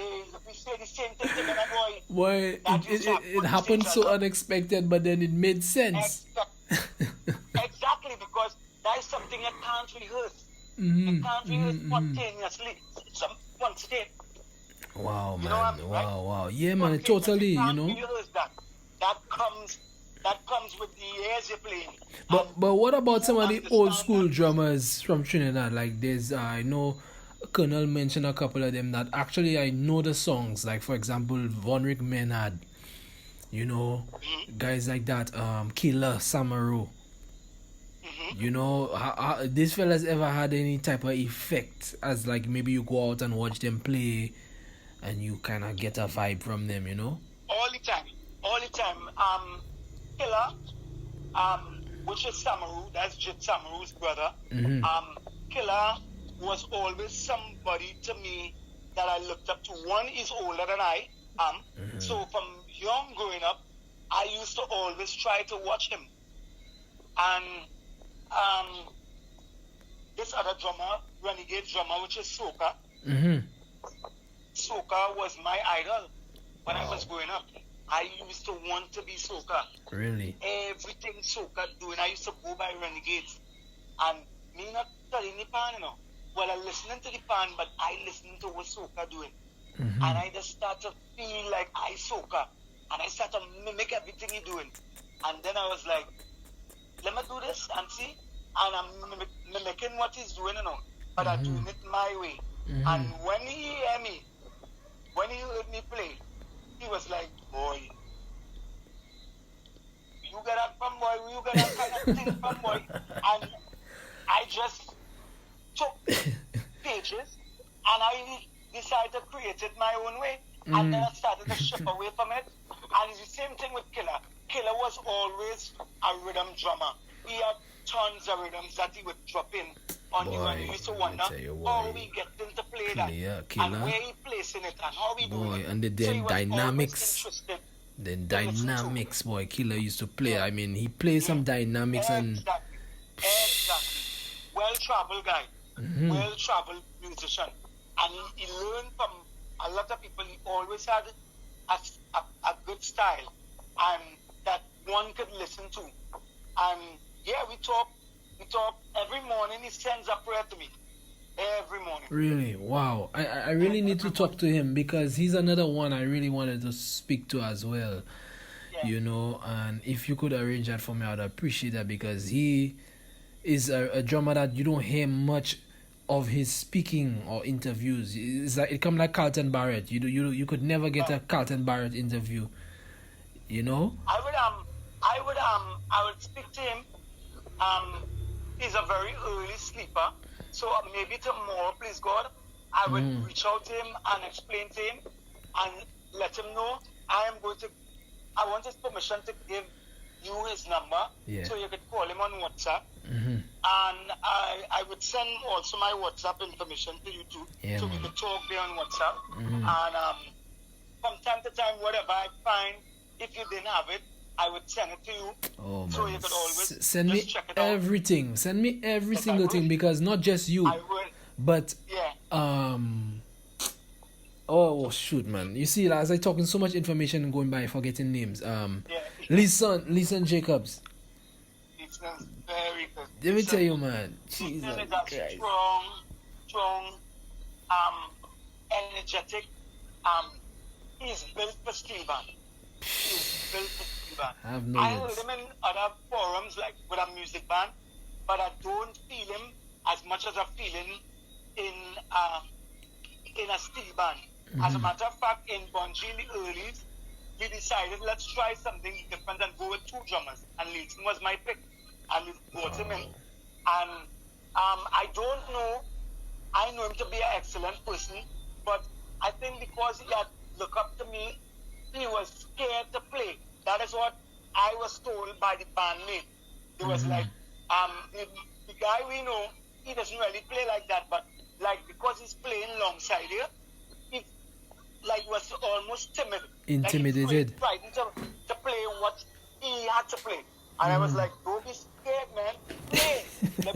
say the same thing together, boy. Boy, it happened so unexpected, but then it made sense. Exactly, because that is something you can't rehearse. You can't rehearse spontaneously. Some state. Wow, you man. Know, Wow. Yeah, man, totally, you know. That comes with the years you're playing. But what about some of the old school drummers from Trinidad? Like there's, I know Colonel mentioned a couple of them that actually I know the songs. Like for example, Von Rick Menard, you know, guys like that. Killer Samaru. You know, these fellas ever had any type of effect as like maybe you go out and watch them play, and you kind of get a vibe from them, you know? All the time. Killer, which is Samaru, that's Jit Samaru's brother. Killer was always somebody to me that I looked up to. One is older than I am, so from young growing up, I used to always try to watch him. And this other drummer, Renegade drummer, which is soca. Soca was my idol when I was growing up. I used to want to be soca. Really? Everything soca doing, I used to go by Renegades. And me not studying the pan, you know. Well, I'm listening to the pan, but I listening to what soca doing. And I just start to feel like I soca. And I start to mimic everything he doing. And then I was like, let me do this and see. And I'm mimicking what he's doing, but I'm doing it my way. And when he heard me play, he was like, boy, you get that from boy, you get that kind of thing from boy. And I just took pages and I decided to create it my own way. And then I started to shift away from it. And it's the same thing with Killer. Killer was always a rhythm drummer. He had tons of rhythms that he would drop in on you, and you used to wonder how we get him to play that, and where he placing it, and how we do it. And the dynamics. The dynamics, boy, Killer used to play. I mean, he plays some dynamics and... Exactly. Well-traveled guy. Well-traveled musician. And he learned from a lot of people. He always had a good style and that one could listen to. And yeah, we talk every morning. He sends a prayer to me every morning. Really? Wow. I really need to talk to him, because he's another one I really wanted to speak to as well. And if you could arrange that for me, I'd appreciate that, because he is a drummer that you don't hear much of his speaking or interviews. It's like it comes like Carlton Barrett. You could never get a Carlton Barrett interview. I would speak to him. He's a very early sleeper, so maybe tomorrow, please God, I would reach out to him and explain to him and let him know I want his permission to give you his number, so you could call him on WhatsApp. And I would send also my WhatsApp information to you too, so we could talk there on WhatsApp. And from time to time, whatever I find, if you didn't have it, I would send it to you, so you could always send me check it everything. Out. Send me every single thing, because not just you, but oh shoot, man! You see, as I talking so much information and going by forgetting names. Listen Jacobs. It's very good. Let me tell you, man. Jesus Christ. Strong, energetic. He's built for steel band. I heard him in other forums, like with a music band, but I don't feel him as much as I feel him in a steel band. As a matter of fact, in Bungie in the earlies, we decided let's try something different and go with two drummers. And Leighton was my pick, and we brought him in. And I don't know. I know him to be an excellent person, but I think because he had looked up to me, he was scared to play. That is what I was told by the bandmate. He was like, the guy we know, he doesn't really play like that, but like because he's playing alongside here, he like was almost timid. Intimidated. Like, frightened to play what he had to play. And I was like, don't be scared, man. Play. Let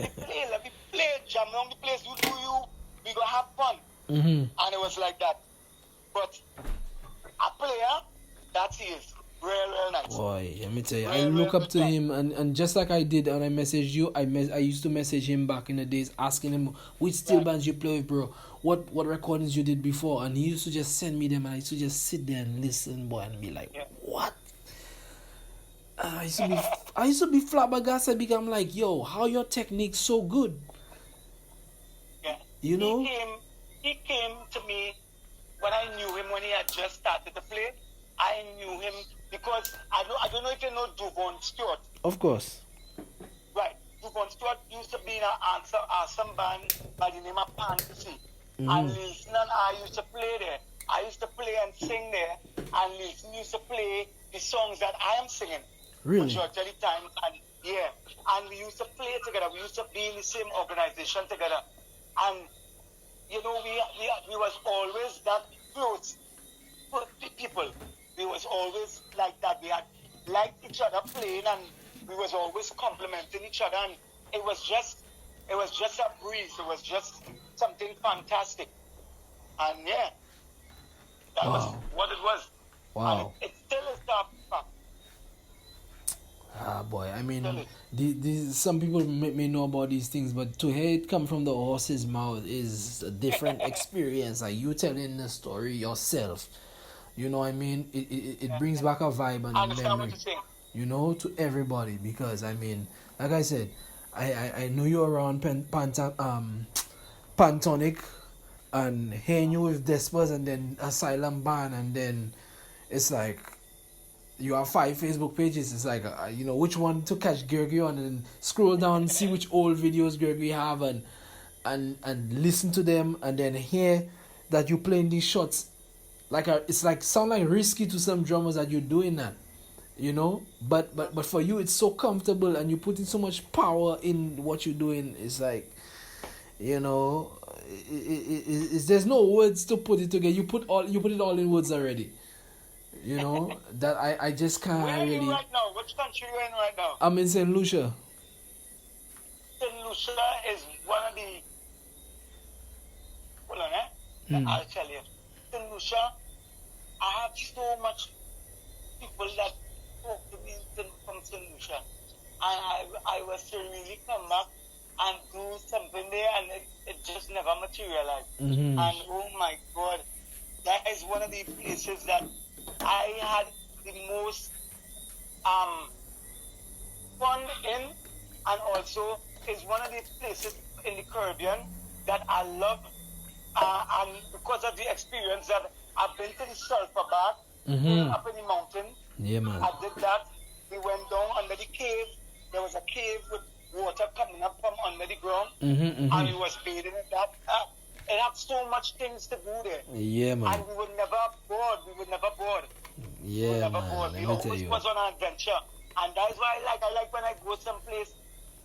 me play. Jam around the place. You do you. We gonna have fun. And it was like that. But a player, that he is. Real nice. Boy, let me tell you, I look up to him, and just like I did when I messaged you, I used to message him back in the days, asking him which steel bands you play with, bro. What recordings you did before, and he used to just send me them, and I used to just sit there and listen, boy, and be like, what? I used to be flabbergasted because I'm like, yo, how your technique so good? Yeah. You know? He came to me when I knew him when he had just started to play. I knew him because I don't know if you know Duvon Stewart. Of course. Right. Duvon Stewart used to be in an awesome band by the name of Panasonic. And Leighton and I used to play there. I used to play and sing there. And Leighton used to play the songs that I am singing. Really? Majority of the time. And we used to play together. We used to be in the same organization together. And, you know, we was always that close to people. We was always like that. We had liked each other playing, and we was always complimenting each other. And it was just a breeze. It was just something fantastic. And that was what it was. Wow. And it still is that fact. Boy, I mean, some people may know about these things, but to hear it come from the horse's mouth is a different experience. Like you telling the story yourself. You know what I mean? It brings back a vibe and a memory, you know, to everybody. Because, I mean, like I said, I know you're around Panasonic, and hearing you with Desperados and then Asylum Band, and then it's like you have 5 Facebook pages. It's like which one to catch Gregory on, and scroll down, see which old videos Gregory have, and listen to them, and then hear that you playing these shots. Like it's like sound like risky to some drummers that you're doing that, but for you it's so comfortable, and you put in so much power in what you're doing. It's like, there's no words to put it together. You put it all in words already. That I just can't Where really. Where are you right now? Which country are you in right now? I'm in St. Lucia. St. Lucia is one of the. Hold on, I'll tell you. St. Lucia, I have so much people that talk to me from St. Lucia. I was to really come back and do something there, and it just never materialized. Mm-hmm. And oh my God, that is one of the places that I had the most fun in, and also is one of the places in the Caribbean that I love. And because of the experience that I've been to the sulfur bath, up in the mountain. Yeah, man. I did that. We went down under the cave. There was a cave with water coming up from under the ground, and we was bathing in that. It had so much things to do there. Yeah, man. And we were never bored. Yeah, man. We always was on an adventure, and that's why I like when I go someplace.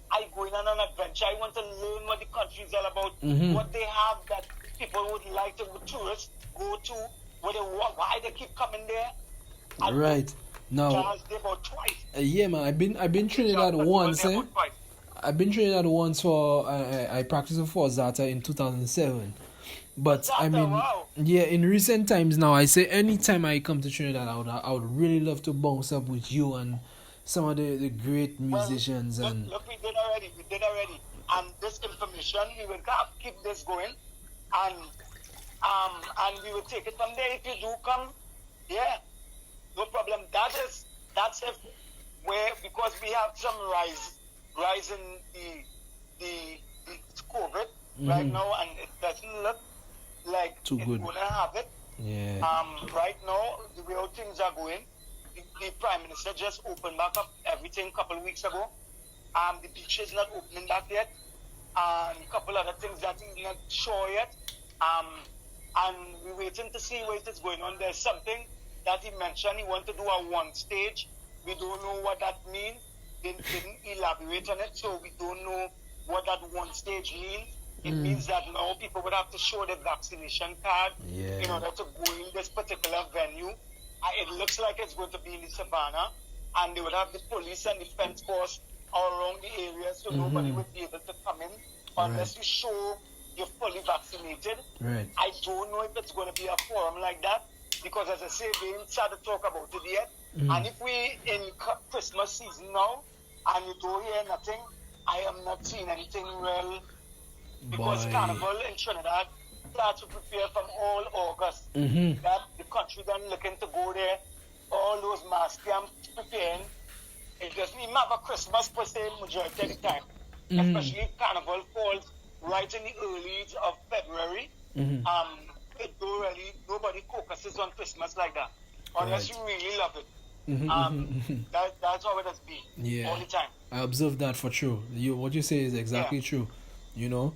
I go in on an adventure. I want to learn what the country is all about, what they have that people would like to tourists go to, why they keep coming there. And right now, yeah, man. I've been Trinidad once. I've been Trinidad once for I practiced for Zata in 2007. But Zata, I mean, wow. Yeah, in recent times now, I say anytime I come to Trinidad, I would really love to bounce up with you and some of the great musicians. Well, and look, we did already. And this information, we will keep this going, and we will take it from there. If you do come, yeah, no problem. That's if because we have some rise in the COVID right now, and it doesn't look like too good. It's gonna have it. Yeah. Right now, the way how things are going, the Prime Minister just opened back up everything a couple of weeks ago. The beach is not opening back yet. And a couple other things that he's not sure yet. And we're waiting to see where it is going on. There's something that he mentioned. He wants to do a one stage. We don't know what that means. They didn't elaborate on it, so we don't know what that one stage means. It means that now people would have to show their vaccination card in order to go in this particular venue. It looks like it's going to be in the savannah, and they would have the police and the fence force all around the area, so nobody would be able to come in unless you show you're fully vaccinated. Right. I don't know if it's going to be a forum like that, because as I say, they didn't start to talk about it yet. And if we in Christmas season now, and you don't hear nothing, I am not seeing anything real, because Carnival in Trinidad starts to prepare from all August. That the country then looking to go there, all those mass camps preparing. It doesn't even have a Christmas per se majority of the time, especially if Carnival falls right in the early of February. It don't really, nobody focuses on Christmas like that, unless you really love it. That's how it has been all the time. I observe that for true. What you say is exactly true. Yeah.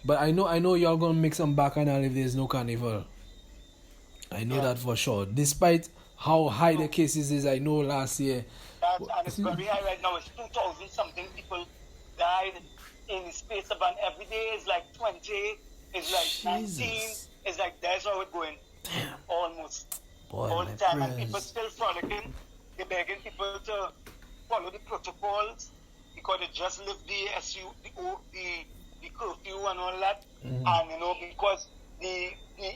But I know y'all gonna make some bacchanal if there's no carnival. I know that for sure. Despite how high the cases is, I know last year. And it's very high right now. It's 2,000 something people died in the space of every day is like 20, it's like 19, it's like that's how it's going. Damn. Almost. Boy, all the time. And people still frolicking. They're begging people to follow the protocols because they just lift the curfew and all that. And because the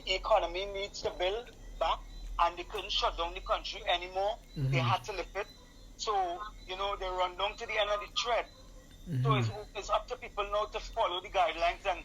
economy needs to build back, and they couldn't shut down the country anymore. They had to lift it. So, they run down to the end of the thread. So it's up to people now to follow the guidelines and,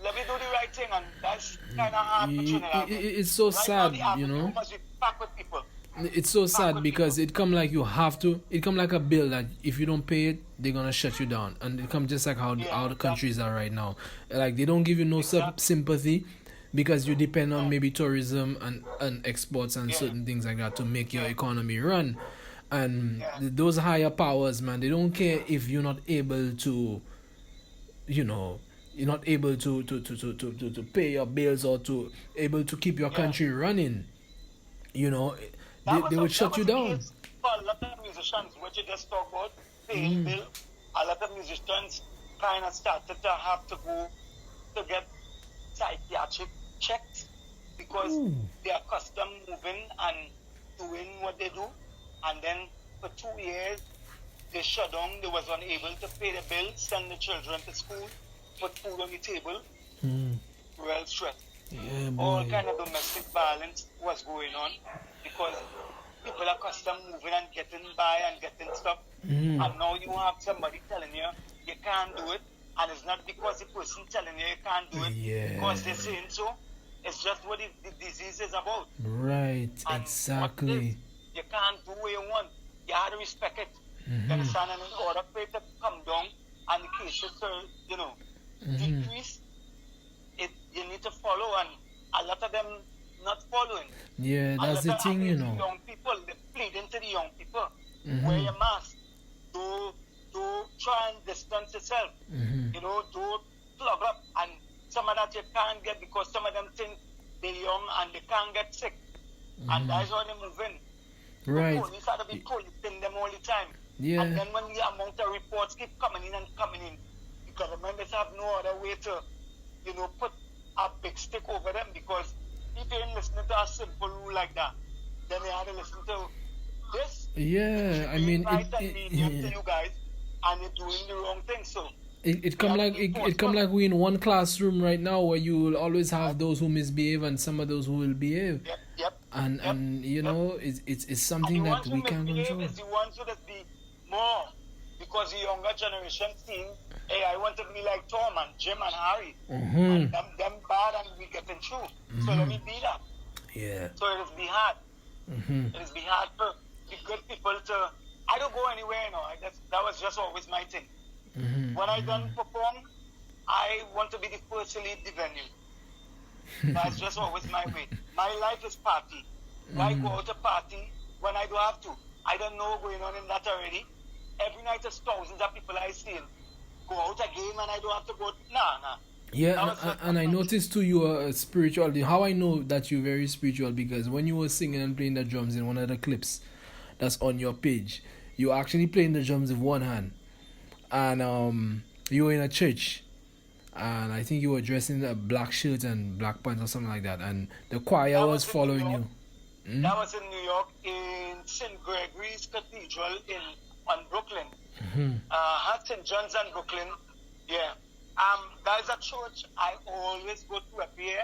let me do the right thing. And that's kind of hard for Trinidad. It's so sad, Now, the must be packed with people. It's so sad because it come like you have to. It come like a bill that if you don't pay it, they're gonna shut you down, and it come just like how the countries are right now. Like they don't give you no sympathy because you depend on maybe tourism and exports and certain things like that to make your economy run. And those higher powers, man, they don't care if you're not able to, you know, you're not able to pay your bills or to able to keep your country running. You know, they would shut you down. For a lot of musicians, what you just talk about, paying bill, a lot of musicians kind of started to have to go to get psychiatric checks because they are accustomed moving and doing what they do. And then for 2 years, they shut down. They was unable to pay the bills, send the children to school, put food on the table. Real stress. Yeah, boy. All kind of domestic violence was going on because people are accustomed moving and getting by and getting stuff. And now you have somebody telling you you can't do it, and it's not because the person telling you can't do it because they're saying so. It's just what the disease is about. Right, and exactly. You can't do what you want. You have to respect it. You understand? And in order for it to come down and the cases to, decrease, you need to follow, and a lot of them not following. Yeah, that's the thing, Young people, they pleading to the young people, wear your mask, do try and distance yourself, do plug up, and some of that you can't get because some of them think they're young and they can't get sick, and that's why they're moving. Right. The police have to be policing them all the time. Yeah. And then when the amount of reports keep coming in, the government does have no other way to, put a big stick over them, because if you ain't listening to a simple rule like that, then they have to listen to this. Yeah, I mean, to you guys, and you're doing the wrong thing. So it come like we in one classroom right now where you will always have those who misbehave and some of those who will behave. Yep. And it's something that we can't control. Is the ones who just be more, because the younger generation think, hey, I want to be like Tom and Jim and Harry, and them bad, and we getting through. So let me be that. Yeah. So it is be hard. It is be hard for the good people to. I don't go anywhere, that was just always my thing. When I done perform, I want to be the first to leave the venue. That's just always my way. My life is party. I go out to party when I don't have to. I don't know what's going on in that already. Every night there's thousands of people I see. Go out again and I don't have to go. Nah. Yeah, and I noticed too you are spiritual. How I know that you're very spiritual, because when you were singing and playing the drums in one of the clips that's on your page, you were actually playing the drums with one hand. And you were in a church. And I think you were dressed in a black shirt and black pants or something like that. And the choir was following you. That was in New York, in St. Gregory's Cathedral on Brooklyn. St. John's and Brooklyn. Yeah. There's a church I always go to up here,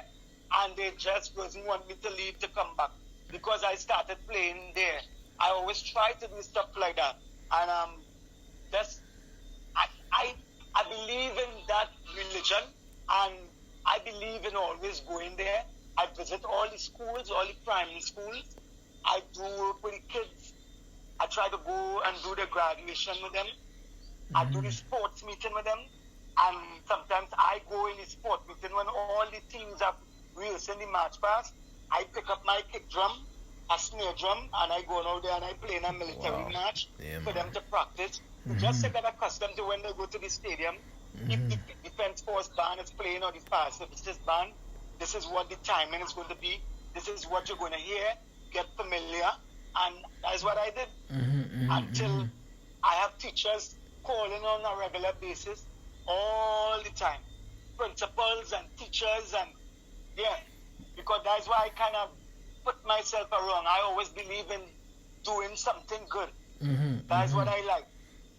and they just doesn't want me to leave to come back because I started playing there. I always try to do stuff like that. And I believe in that religion, and I believe in always going there. I visit all the schools, all the primary schools. I do work with the kids. I try to go and do the graduation with them. I do the sports meeting with them. And sometimes I go in the sport meeting when all the teams are rehearsing the march past. I pick up my kick drum, a snare drum, and I go out there and I play in a military march for them to practice. Just to get accustomed to when they go to the stadium, if the defense force band is playing or the fire services band, this is what the timing is going to be. This is what you're going to hear. Get familiar. And that's what I did. Until I have teachers calling on a regular basis all the time. Principals and teachers, and because that's why I kind of put myself around. I always believe in doing something good. That's what I like.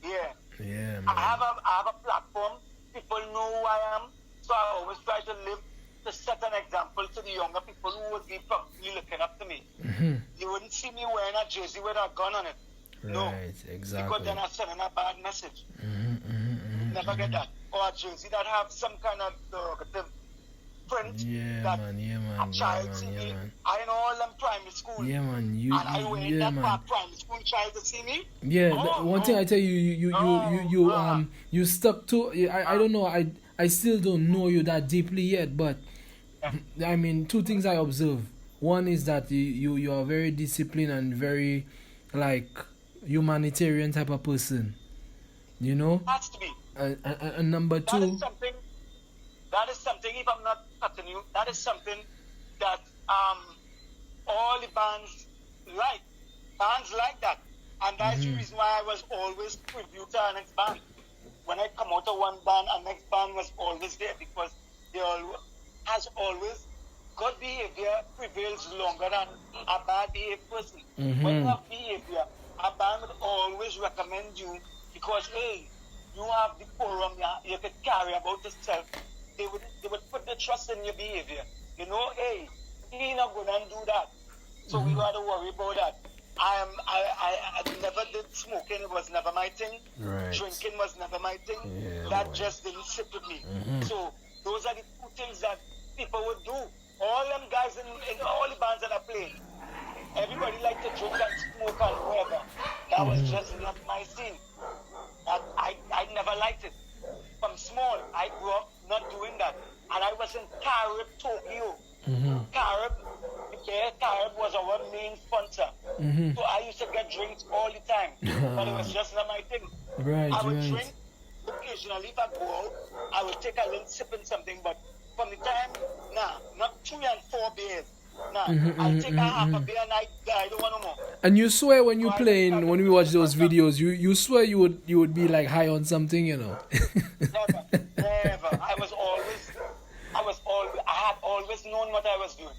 Yeah, man. I have a platform. People know who I am, so I always try to live to set an example to the younger people who would be probably looking up to me. You wouldn't see me wearing a jersey with a gun on it. No, right, exactly. because then I'm sending a bad message. Never get that. Or a jersey that have some kind of derogative print Yeah, that man. Yeah, man. a child Yeah, see man. me. Yeah, man. I in all them primary school. Yeah, man. And I went Yeah, that man. far primary school child to see me. Yeah, Oh, one thing no. I tell you, No. you stuck to. I don't know. I still don't know you that deeply yet, but I mean, two things I observe. One is that you are very disciplined and very like humanitarian type of person. You know. Has to be. And number That two. is something. If I'm not cutting you, that is something that all the bands like. Bands like that, and that's the reason why I was always preview to our next band. When I come out of one band, our next band was always there because they all, as always, good behavior prevails longer than a bad behaved person. When you have behavior, a band would always recommend you because hey, you have the forum, you can carry about yourself. They would put their trust in your behavior. You know, hey, he's not gonna do that. So we gotta worry about that. I never did smoking, it was never my thing. Right. Drinking was never my thing. Yeah, that boy. just didn't sit with me. So those are the two things that people would do. All them guys in all the bands that I played, everybody liked to drink and smoke and whatever. That was just not my scene. I never liked it. From small, I grew up not doing that. And I was in Carib, Tokyo. Carib was our main sponsor. So I used to get drinks all the time. But it was just not my thing. Right, I would right. drink occasionally if I go out. I would take a little sip in something, but from the time, not 3 and 4 beers. I'll take a half a beer and I don't want no more. And you swear when you playing, when we watch those videos, you swear you would be like high on something, you know. Never. I had always known what I was doing.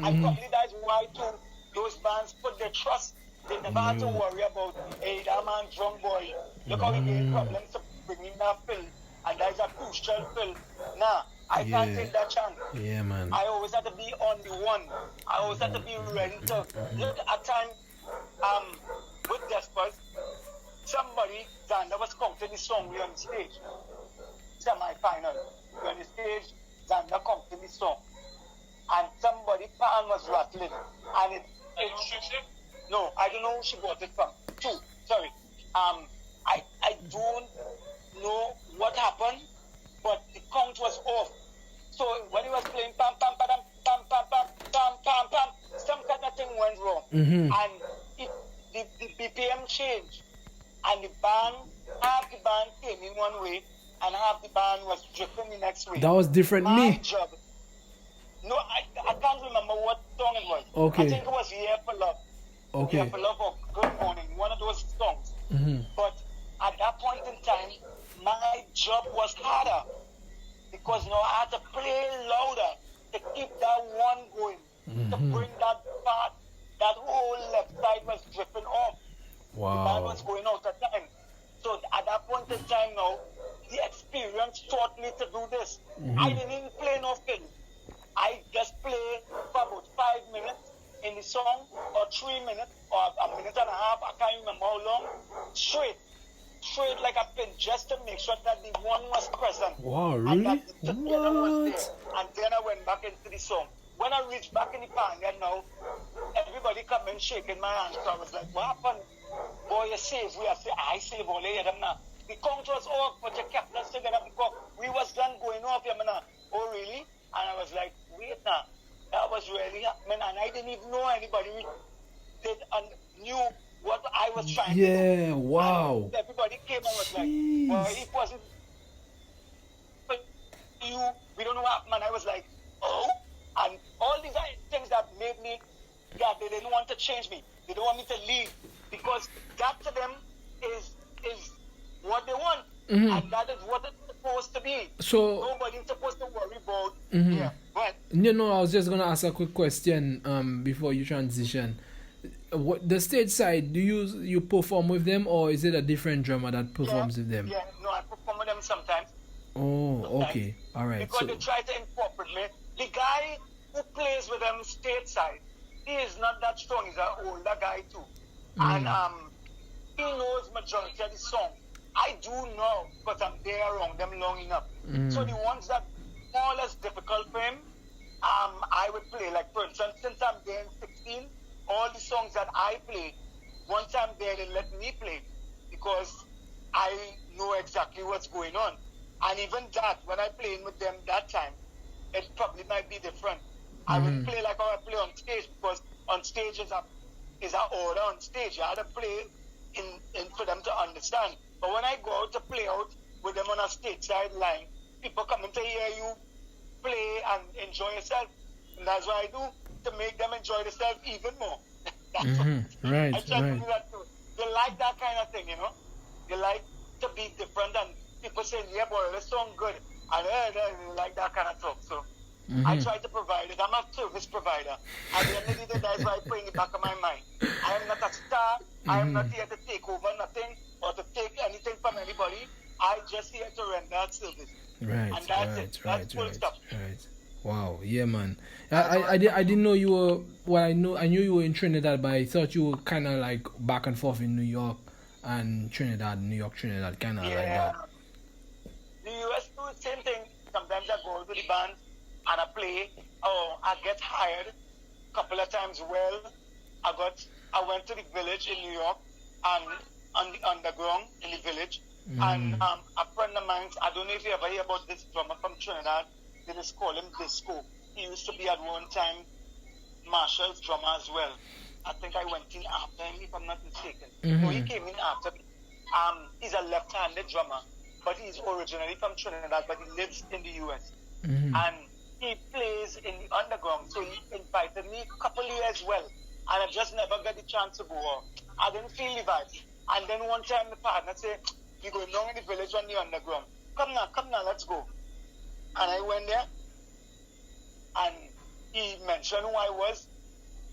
I probably that's why too those bands put their trust. They never had to worry about, hey, that man drunk boy. Look how he gave problems to bring in that fill. And that's a crucial fill. I can't take that chance. Yeah, man. I always had to be on the one. I always had to be ready to look at time with Desperados. Somebody, Xander was counting the song we on the stage. Semi-final. We on the stage, Xander counting the song. And somebody, pan was rattling. And it no, I don't know who she got it from. Sorry. I don't know what happened, but the count was off. So when he was playing pam pam pam pam pam pam pam pam pam, some kind of thing went wrong. And the BPM changed. And the band, half the band came in one way and half the band was drifting the next way. That was different My job. No, I can't remember what song it was. Okay. I think it was Year for Love. Okay. Year for Love or Good Morning, one of those songs. But at that point in time, my job was harder because now I had to play louder to keep that one going, to bring that part, that whole left side was dripping off. Wow. The band was going out at time. So at that point in time now, the experience taught me to do this. I didn't even play no fill. I just play for about 5 minutes in the song, or 3 minutes, or a minute and a half, I can't remember how long, straight like a pin, just to make sure that the one was present. Wow, And really? that the together was there. And then I went back into the song. When I reached back in the panga now, everybody come and shaking my hand. So I was like, what happened? Boy, you save. I save all of them now. The count was off, but you kept us together because we was done going off here, man. Oh, really? And I was like, wait now. That was really happening. And I didn't even know anybody did and knew what I was trying to do. Yeah, wow. And everybody came and was like, well, it wasn't you. We don't know what happened. And I was like, oh. And all these things that made me, they didn't want to change me. They don't want me to leave. Because that to them is what they want. And that is what it's supposed to be. So nobody's supposed to worry about. Yeah, but I was just gonna ask a quick question before you transition. What the stage side, do you perform with them, or is it a different drummer that performs with them? Yeah, no, I perform with them sometimes. Oh, Sometimes. Okay, all right. Because they try to incorporate me. The guy who plays with them stateside, he is not that strong. He's an older guy too, and he knows majority of the song. I do know because I'm there around them long enough. So the ones that more or less difficult for him. I would play, like for instance, since I'm there in 16, all the songs that I play, once I'm there, they let me play because I know exactly what's going on. And even that, when I played with them that time, it probably might be different. I would play like how I play on stage because on stage is a order on stage. You have to play in for them to understand. But when I go out to play out with them on a stage side line, people coming to hear you play and enjoy yourself. And that's what I do to make them enjoy themselves even more. Right, I try to right. do that too. They like that kind of thing, They like to be different and people say, yeah, boy, this song good. And they like that kind of stuff. So I try to provide it. I'm a service provider. At the end of the day, that's why I put in the back of my mind. I am not a star. I am not here to take over nothing or to take anything from anybody. I just here to render that service. Right, and that's it. That's full stop. Right. Wow, yeah, man. I didn't know you were. Well, I knew you were in Trinidad, but I thought you were kind of like back and forth in New York and Trinidad, New York, Trinidad, kind of like that. The US do the same thing. Sometimes I go to the band and I play, or I get hired a couple of times. Well, I went to the village in New York and on the underground in the village. And a friend of mine, I don't know if you ever hear about this drummer from Trinidad, they just call him Disco. He used to be at one time Marshall's drummer as well. I think I went in after him, if I'm not mistaken. No, he came in after me. He's a left-handed drummer, but he's originally from Trinidad, but he lives in the US. And he plays in the underground, so he invited me a couple of years well, and I just never got the chance to go. I didn't feel the vibes. And then one time the partner said, "We going down in the village on the underground. Come now, let's go." And I went there, and he mentioned who I was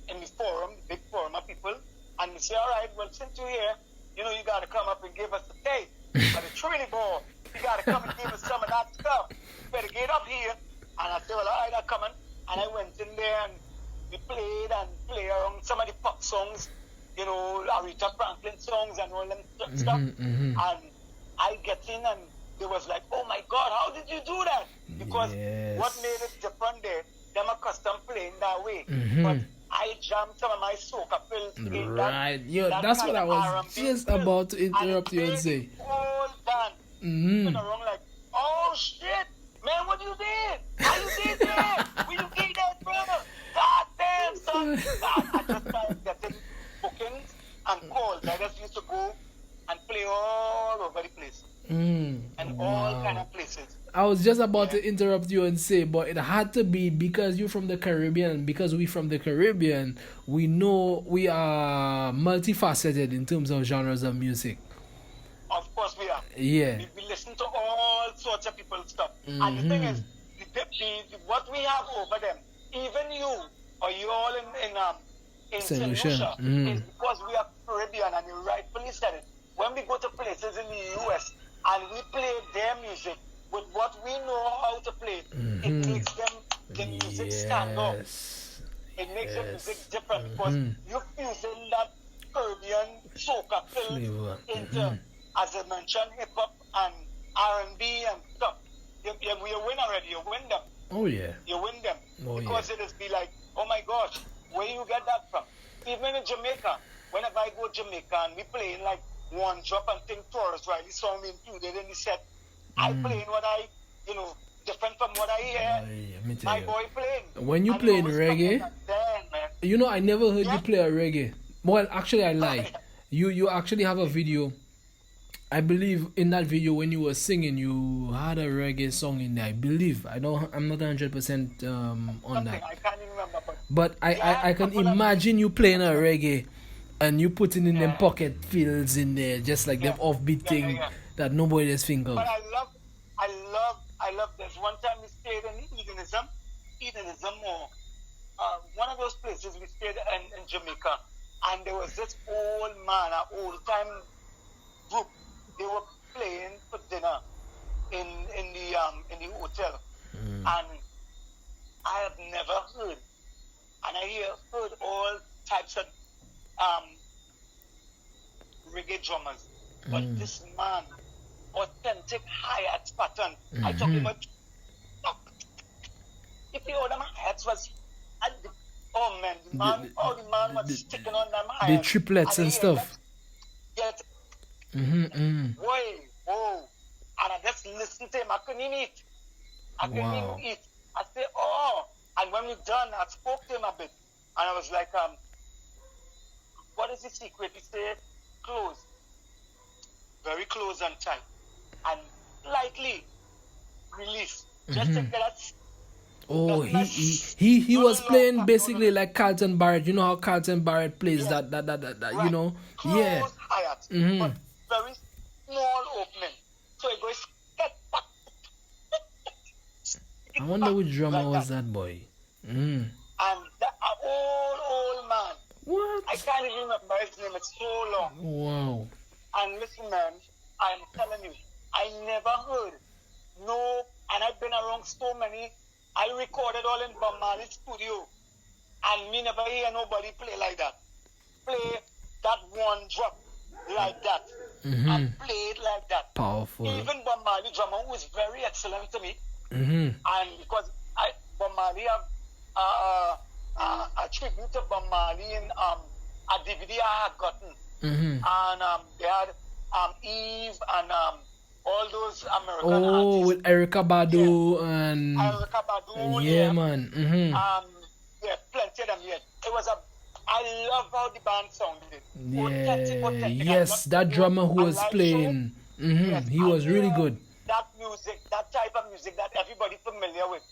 in the forum, the big forum of people, and he said, "All right, well, since you're here, you got to come up and give us a taste of the Trinity ball. You got to come and give us some of that stuff. You better get up here." And I said, "Well, all right, I'm coming." And I went in there, and we played around some of the pop songs, Aretha Franklin songs and all them stuff. And I get in and they was like, "Oh my God, how did you do that?" Because what made it different there, them accustomed playing that way. But I jammed some of my soca fills in right. That's what I was just about to interrupt you and say. Whole band went around like, "Oh shit, man, what you did? How you did that? Will you get that, brother? God damn, son." I just started getting bookings and calls. I just used to go and play all over the place. And all kind of places. I was just about to interrupt you and say, but it had to be because you're from the Caribbean, and because we're from the Caribbean, we know we are multifaceted in terms of genres of music. Of course we are. Yeah. We listen to all sorts of people's stuff. And the thing is, what we have over them, even you, or you all in St. Lucia, is because we are Caribbean, and you rightfully said it. When we go to places in the US and we play their music with what we know how to play, it makes the music stand out. It makes the music different because you're fusing that Caribbean soca feel into, as I mentioned, hip hop and R&B and stuff. You win already. You win them. Oh yeah. You win them because it is be like, "Oh my gosh, where you get that from?" Even in Jamaica, whenever I go to Jamaica and we play in like One Drop and think Taurus Riley song included in the set, I play in what I, different from what I hear my boy playing. When you play in reggae, man. I never heard you play a reggae. Well, actually, I lie. You actually have a video. I believe in that video when you were singing, you had a reggae song in there. I believe. I'm not 100% on that. I can't even remember. But I can imagine you playing a reggae and you putting in them pocket fills in there, just like them offbeat thing that nobody else think of. But I love this. One time we stayed in Hedonism or one of those places we stayed in Jamaica, and there was this old man, an old time group. They were playing for dinner in the hotel, and I have never heard, and I heard all types of reggae drummers, but this man, authentic hi-hat pattern. I talk about the other hi-hats was, oh man, the man was sticking on them hi-hats. The triplets and stuff. Yes. Boy, whoa. And I just listened to him. I couldn't even eat. I said, oh. And when we done, I spoke to him a bit. And I was like, what is the secret? He said, close. Very close and tight. And lightly release. Just take that. Oh, he was playing basically like Carlton Barrett. You know how Carlton Barrett plays that right. You know? Close, yeah. Hi-hat, but very small opening. So it goes I wonder which drummer was that boy. And that old man. What? I can't even remember his name. It's so long. Wow. And listen, man, I'm telling you, I never heard and I've been around so many. I recorded all in Bob Marley's studio, and me never hear nobody play like that. Play that one drop like that, and play it like that. Powerful. Even Bob Marley drummer, who is very excellent to me, and because Bob Marley have a tribute to Bob Marley in a DVD I had gotten, and they had Eve and all those American artists. With Erykah Badu and Erykah Badu, yeah, man. Yeah, plenty of them. Yeah, it was I love how the band sounded. Yeah, yes, that drummer who was playing, yes, he was really good. That music, that type of music that everybody familiar with,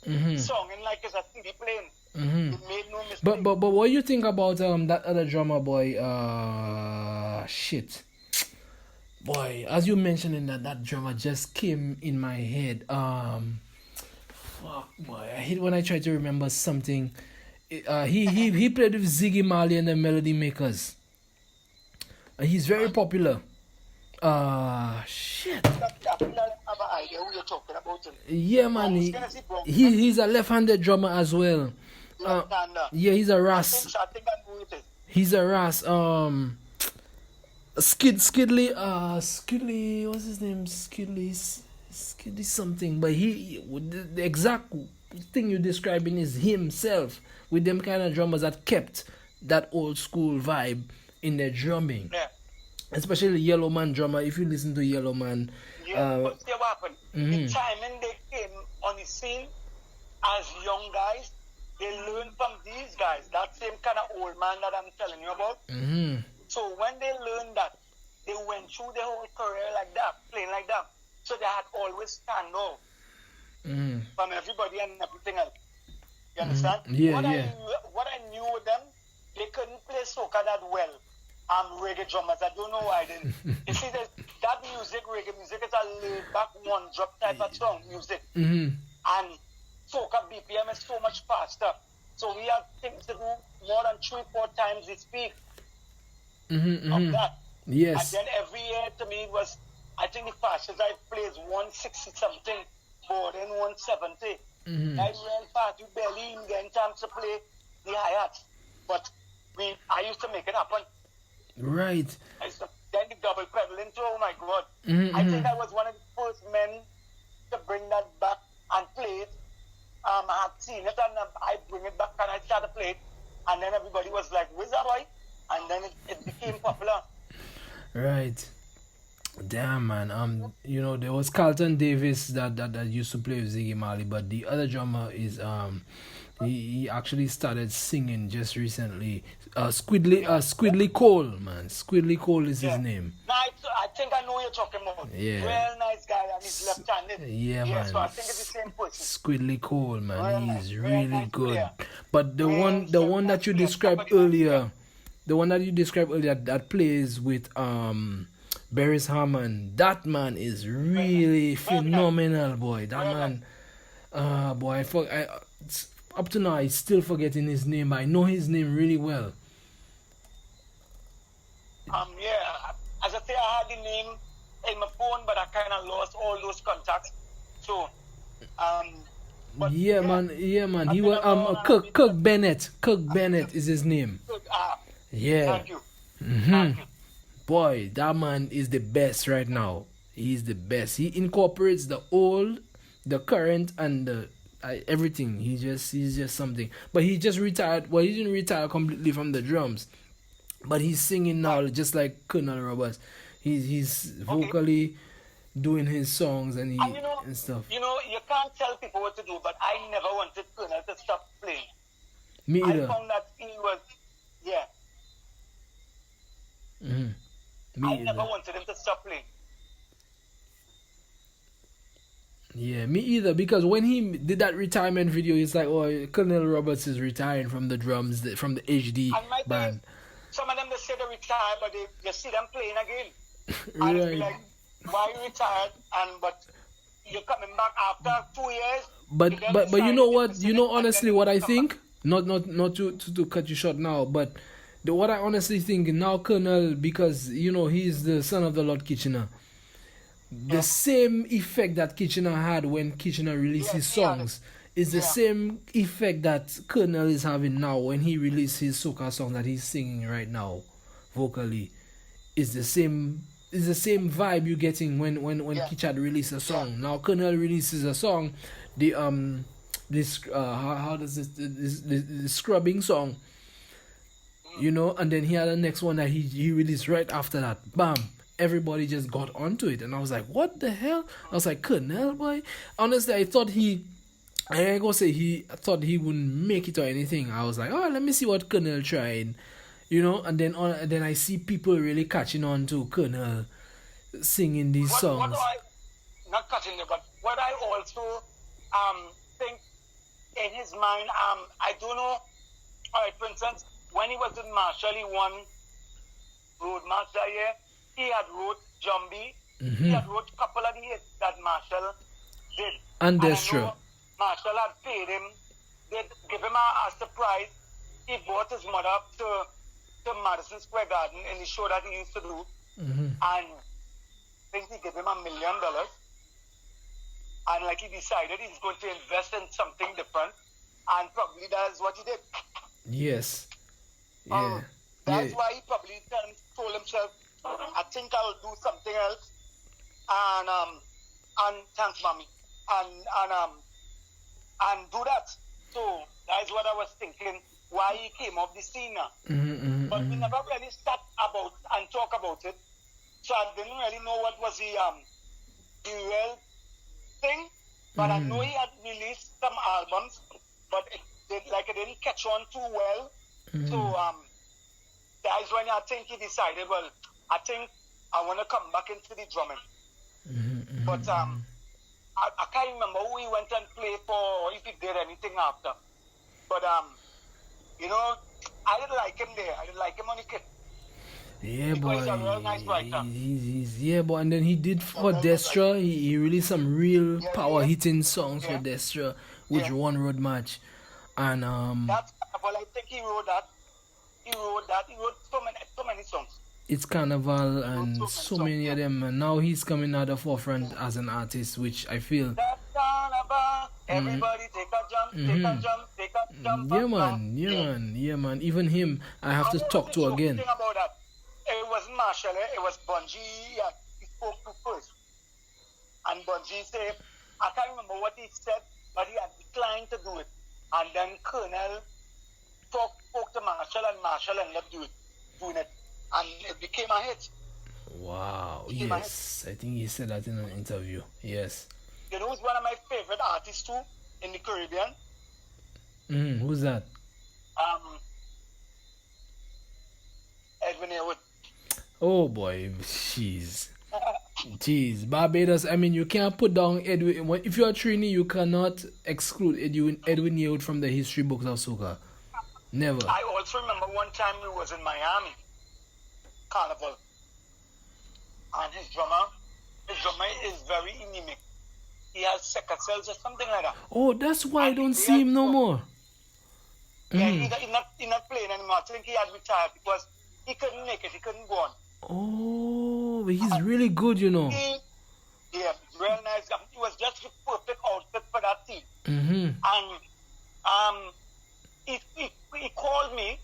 songing like it's a CD playing. It made no mistake. But what you think about that other drummer boy? Shit. Boy, as you mentioning that drummer just came in my head. Fuck, boy, I hate when I try to remember something. He played with Ziggy Marley and the Melody Makers. He's very popular. Shit. I have an idea who you're talking about. Yeah, man. He's a left-handed drummer as well. Yeah, he's a Ras. I think I know it is. He's a Ras. Skidley, what's his name? Skidley something. But the exact thing you're describing is himself with them kind of drummers that kept that old school vibe in their drumming. Yeah. Especially Yellow Man drummer. If you listen to Yellow Man, but see what happened. The timing they came on the scene as young guys, they learned from these guys. That same kind of old man that I'm telling you about. So when they learned that, they went through their whole career like that, playing like that. So they had always stand out from everybody and everything else. You understand? What I knew with them, they couldn't play soca that well. Reggae drummers, I don't know why they didn't. You see, that music, reggae music, is a laid back one drop type of song music. And soca BPM is so much faster. So we have things to do more than 3-4 times the speed of that. Yes. And then every year to me was, I think the fastest I played is 160 something, more than 170. That's real fast. You barely even get time to play the hi-hats. But I used to make it happen. Right. Then the double pedal into, oh my God. I think I was one of the first men to bring that back and play it. I had seen it and I bring it back and I started to play it. And then everybody was like, where's that boy? And then it became popular. Right. Damn, man. There was Carlton Davis that used to play with Ziggy Marley, but the other drummer is he actually started singing just recently. Squidly Cole, man. Squidly Cole is his name. No, I think I know what you're talking about. Yeah. Real nice guy and he's left-handed. Yeah, man. So I think it's the same person. Squidly Cole, man. He's really nice good. Player. But the one that you described earlier, that plays with Beres Hammond, that man is really phenomenal, boy. That man, boy, up to now, I'm still forgetting his name, but I know his name really well. As I say, I had the name in my phone, but I kind of lost all those contacts. So, man. He was Kirk Bennett. Kirk Bennett is his name. Yeah. Thank you. Thank you. Boy, that man is the best right now. He's the best. He incorporates the old, the current, and the everything. He's just something. But he just retired. Well, he didn't retire completely from the drums, but he's singing now, just like Colonel Roberts. He's vocally doing his songs and and stuff. You can't tell people what to do, but I never wanted Colonel to stop playing. Me either. I found that he was, Me I either. never wanted him to stop playing. Yeah, me either. Because when he did that retirement video, it's like, oh, Colonel Roberts is retiring from the drums, from the HD band. Some of them, they say they retired, but you see them playing again. Right. And it's like, why you retired? But you're coming back after 2 years. But you know what? Honestly, what I think. Not to cut you short now, but what I honestly think now, Colonel, because he's the son of the Lord Kitchener. The same effect that Kitchener had when Kitchener released his songs is the same effect that Colonel is having now when he released his soca song that he's singing right now, vocally. It's the same vibe you're getting when Kitchad released a song. Now Colonel releases a song, the how does the scrubbing song, and then he had the next one that he released right after that. Bam. Everybody just got onto it, and I was like, "What the hell?" I was like, "Colonel, boy." Honestly, I thought he wouldn't make it or anything. I was like, "Oh, let me see what Colonel tried," And then I see people really catching on to Colonel singing these songs. Not catching it, but what I also think in his mind, I don't know. All right, for instance, when he was in Marshall, he won Road March that year. He had wrote Jumbie. He had wrote a couple of the hits that Marshall did. And that's true. Marshall had paid him. They give him a surprise. He brought his mother up to Madison Square Garden in the show that he used to do. And I think he gave him $1 million. And he decided he's going to invest in something different. And probably that's what he did. Yes. Yeah. That's why he probably told himself, I think I'll do something else, and thanks, mommy, and do that. So that's what I was thinking. Why he came off the scene now, but we never really start about and talk about it. So I didn't really know what was the real thing. But I know he had released some albums, but it didn't catch on too well. So that's when I think he decided, well, I think I want to come back into the drumming. But I can't remember who he went and played for, or if he did anything after. But I didn't like him there. I didn't like him on the kit. Yeah, boy. He's a real nice writer. Boy. And then he did for Destra. He released some real power hitting songs for Destra, which won Road March. And I think he wrote that. He wrote so many songs. It's Carnival and so many of them, and now he's coming at the forefront as an artist, which I feel. That's Carnival. Everybody take a jump. Yeah, man. Even him, I have to talk to again. About that. It wasn't Marshall, it was Bungie. He spoke to first, and Bungie said, I can't remember what he said, but he had declined to do it. And then Colonel spoke to Marshall, and Marshall ended up doing it. And it became a hit. Wow, yes. I think he said that in an interview. Yes. You know who's one of my favorite artists too in the Caribbean? Who's that? Edwin Haywood. Oh boy, jeez. Barbados, I mean, you can't put down Edwin. If you're a Trini, you cannot exclude Edwin Haywood from the history books of soca. Never. I also remember one time we was in Miami. Carnival, and his drummer is very anemic. He has sickle cells or something like that. Oh, that's why I don't see him no more. Yeah, he's not playing anymore. I think he had retired because he couldn't make it. He couldn't go on. Oh, but he's really good, you know. Yeah, real nice guy. He was just the perfect outfit for that team. And he called me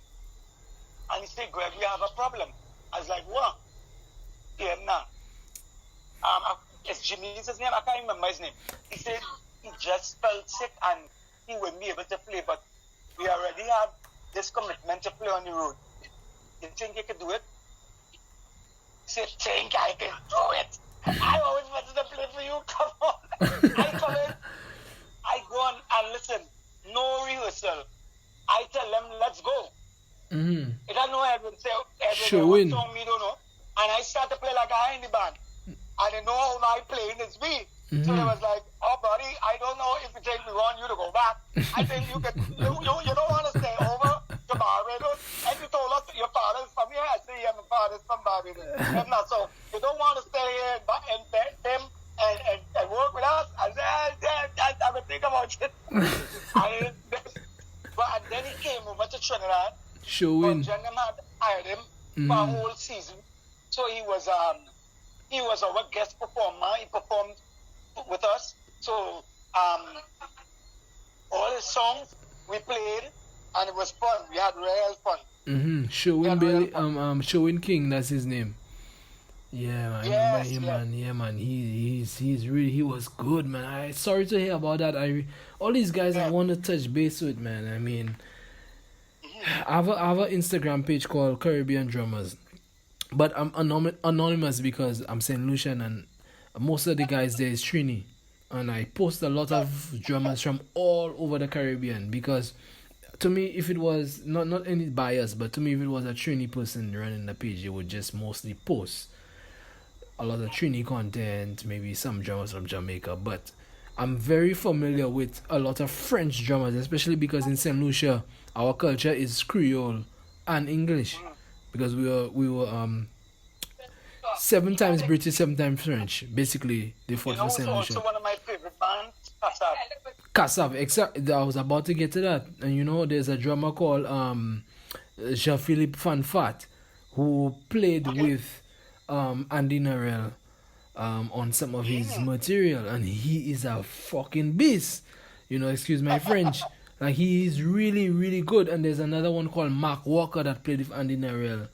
and he said, "Greg, we have a problem." I was like, what? Yeah, nah. It's Jimmy, is his name? I can't remember his name. He said, he's just felt sick and he wouldn't be able to play, but we already had this commitment to play on the road. You think you could do it? Say, think I can do it. I always wanted to play for you. Come on. I come in. I go on and listen. No rehearsal. I tell them, let's go. Mm-hmm. It had no Edwin say, Showing. what song me don't know. And I start to play like a guy in the band. And they know how my playing is me. Mm-hmm. So they was like, oh buddy, I don't know if it takes me want you to go back. I think you don't want to stay over to Barbados. And you told us your father's from here. I say, yeah, my father's from Barbados. And not so. You don't want to stay here and beg him and work with us. I said, I would think about it. And then he came over to Trinidad. Showing. But Jenna had hired him for a whole season. So he was our guest performer. He performed with us. So all his songs we played, and it was fun. We had real fun. Showing Billy, Showing King, that's his name. Yeah, man, I remember him, man. Yeah, man, he was good, man. I sorry to hear about that. All these guys I want to touch base with, man. I mean, I have an Instagram page called Caribbean Drummers, but I'm anonymous because I'm St. Lucian and most of the guys there is Trini, and I post a lot of drummers from all over the Caribbean because to me, if it was not any bias, but to me, if it was a Trini person running the page, it would just mostly post a lot of Trini content, maybe some drummers from Jamaica, but I'm very familiar with a lot of French drummers, especially because in St. Lucia, our culture is Creole and English, because we were 7 times British, 7 times French. Basically, they fought for St. Lucia. Also one of my favorite bands, Kassav. Kassav, exactly. I was about to get to that. And there's a drummer called Jean-Philippe Fanfat who played with Andy Narell on some of his material, and he is a fucking beast. Excuse my French. Like, he is really, really good. And there's another one called Mark Walker that played with Andy Narell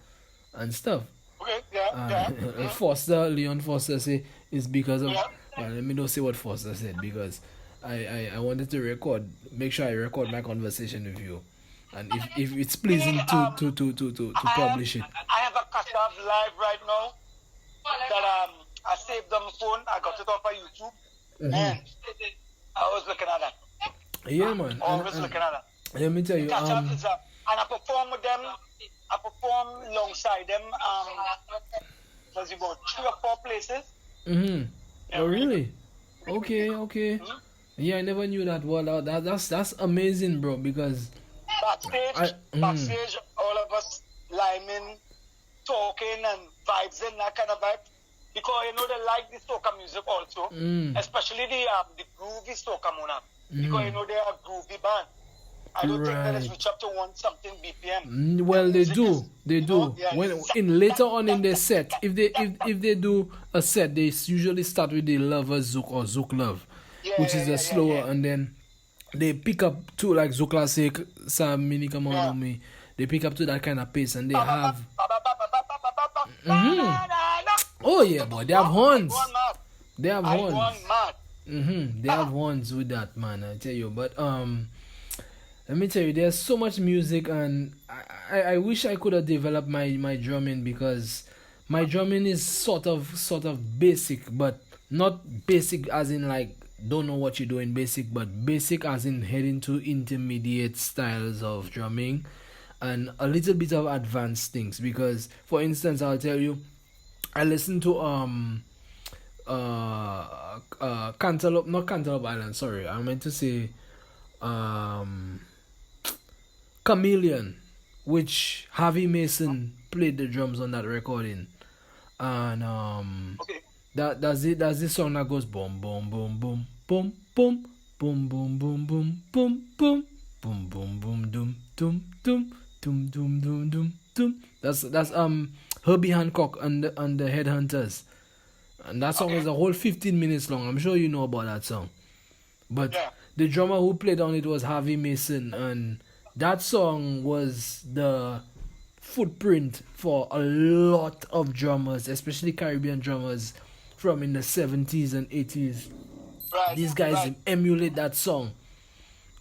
and stuff. Okay, Foster, Leon Foster say is because of well, let me not say what Foster said, because I wanted to make sure I record my conversation with you, and if it's pleasing to publish it. I have a Kassav live right now that I saved on my phone. I got it off of YouTube, and I was looking at that. Yeah, man. Always looking at that. Let me tell you, and I perform with them. I perform alongside them. Was about 3 or 4 places. Yeah, oh, really? Okay. Yeah, I never knew that. Well, that's amazing, bro. Because backstage, all of us liming, talking, and vibes and that kind of vibe. Because they like the soca music also, especially the groovy soca mona. Because they are a groovy band. I don't think that is reach up to 1-something BPM. Well, they do. When later on in their set, if they do a set, they usually start with the Lover Zouk or Zouk Love, which is a slower, and then they pick up to like Zouk Classic, Sam Mini Come On Me. They pick up to that kind of pace, and they have. Oh yeah, boy, they have horns. They have horns. They have horns with that, man. I tell you, but let me tell you, there's so much music, and I wish I could have developed my drumming, because my drumming is sort of basic, but not basic as in like don't know what you're doing basic, but basic as in heading to intermediate styles of drumming and a little bit of advanced things. Because for instance, I'll tell you, I listen to not Cantaloupe Island, sorry, I meant to say Chameleon, which Harvey Mason played the drums on that recording, and that's the song that goes boom boom boom boom boom boom boom boom boom boom boom boom boom boom boom dum dum dum dum dum dum dum dum. That's Herbie Hancock and the Headhunters, and that song is a whole 15 minutes long. I'm sure you know about that song, but the drummer who played on it was Harvey Mason, and that song was the footprint for a lot of drummers, especially Caribbean drummers from in the 70s and 80s Right. These guys emulate that song.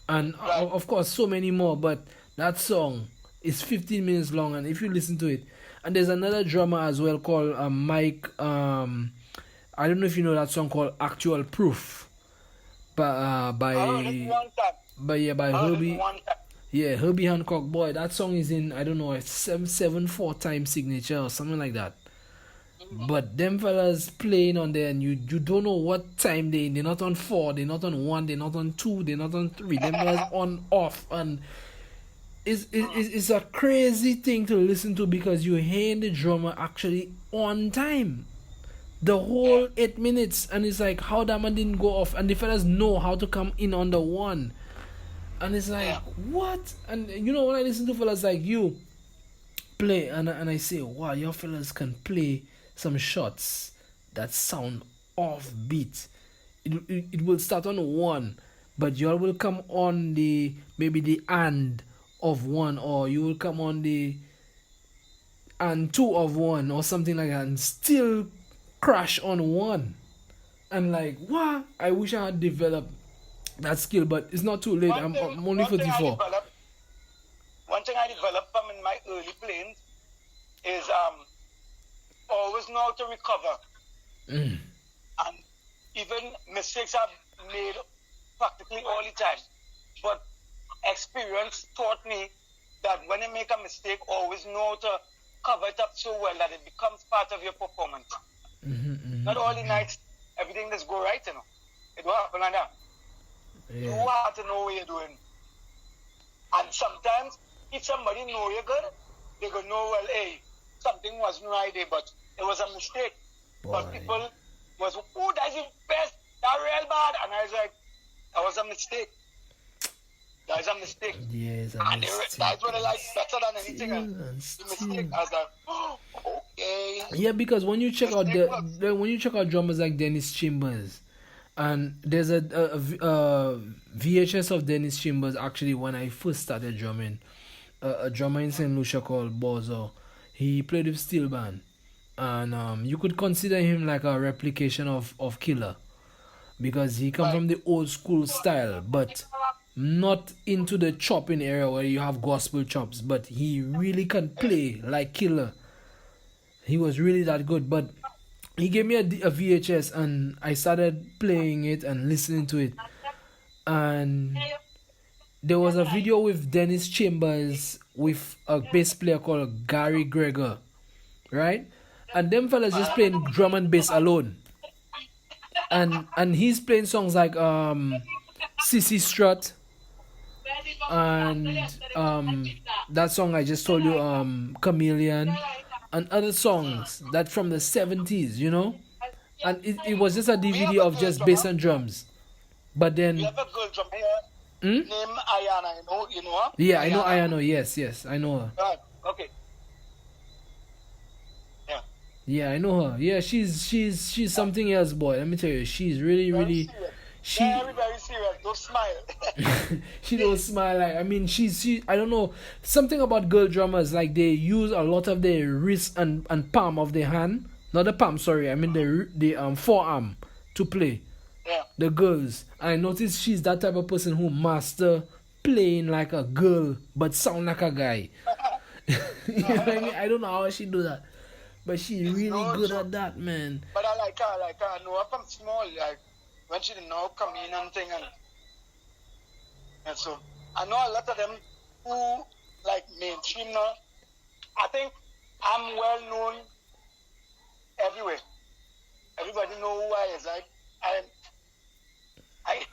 And of course, so many more, but that song is 15 minutes long, and if you listen to it, and there's another drummer as well called Mike. I don't know if you know that song called "Actual Proof," by Herbie. Yeah, Herbie Hancock. Boy, that song is in, I don't know, a 7/7/4 time signature or something like that. But them fellas playing on there, and you don't know what time they're not on 4, they're not on 1, they're not on 2, they're not on 3. Them fellas on off, and it's a crazy thing to listen to because you're hearing the drummer actually on time the whole 8 minutes, and it's like how that man didn't go off, and the fellas know how to come in on the 1, and it's like what? And you know, when I listen to fellas like you play, and I say, wow, your fellas can play some shots that sound offbeat. It will start on 1, but y'all will come on maybe the and of 1, or you will come on the and 2 of 1 or something like that, and still crash on 1. And like, wow, I wish I had developed that skill, but it's not too late. I'm only 44. One thing I developed from in my early playing is always know how to recover. And even mistakes I've made practically all the time. But experience taught me that when you make a mistake, always know how to cover it up so well that it becomes part of your performance. Not all the nights, everything just go right, you know. It won't happen like that. You have to know what you're doing. And sometimes, if somebody know you're good, they go, know, well, hey, something wasn't right there, but it was a mistake. But people was, oh, that's the best, that's real bad. And I was like, that was a mistake. That is a mistake. Yes, and that's what I like better than anything else. The mistake. I was like, oh, okay. Yeah, because when you check out drummers like Dennis Chambers, and there's a VHS of Dennis Chambers actually when I first started drumming, a drummer in St. Lucia called Bozo. He played with steel band, and you could consider him like a replication of Killer, because he come from the old school style, but not into the chopping area where you have gospel chops, but he really can play like Killer. He was really that good. But he gave me a VHS, and I started playing it and listening to it, and there was a video with Dennis Chambers with a bass player called Gary Greger, right? And them fellas just playing drum and bass alone, and he's playing songs like Sissy Strut, and that song I just told you, Chameleon, and other songs that from the 70s, you know. And it was just a DVD of just bass and drums. But then we have a girl drummer here named Ayana, you know her? Yeah, I know Ayana, yes, I know her. Right, okay. Yeah, I know her. Yeah, she's something else, boy. Let me tell you, she's really very serious. Don't smile. She don't smile. Like, I mean, she I don't know, something about girl drummers, like they use a lot of their wrist and palm of their hand, not the palm, sorry, I mean the forearm to play. Yeah. The girls. I noticed she's that type of person who master playing like a girl but sound like a guy. You know what I mean? I don't know how she do that, but she's really good at that, man. But I like her. I know her from small, like when she didn't know come in and thing, and so I know a lot of them who like mainstream now. I think I'm well known everywhere. Everybody know who I is. Like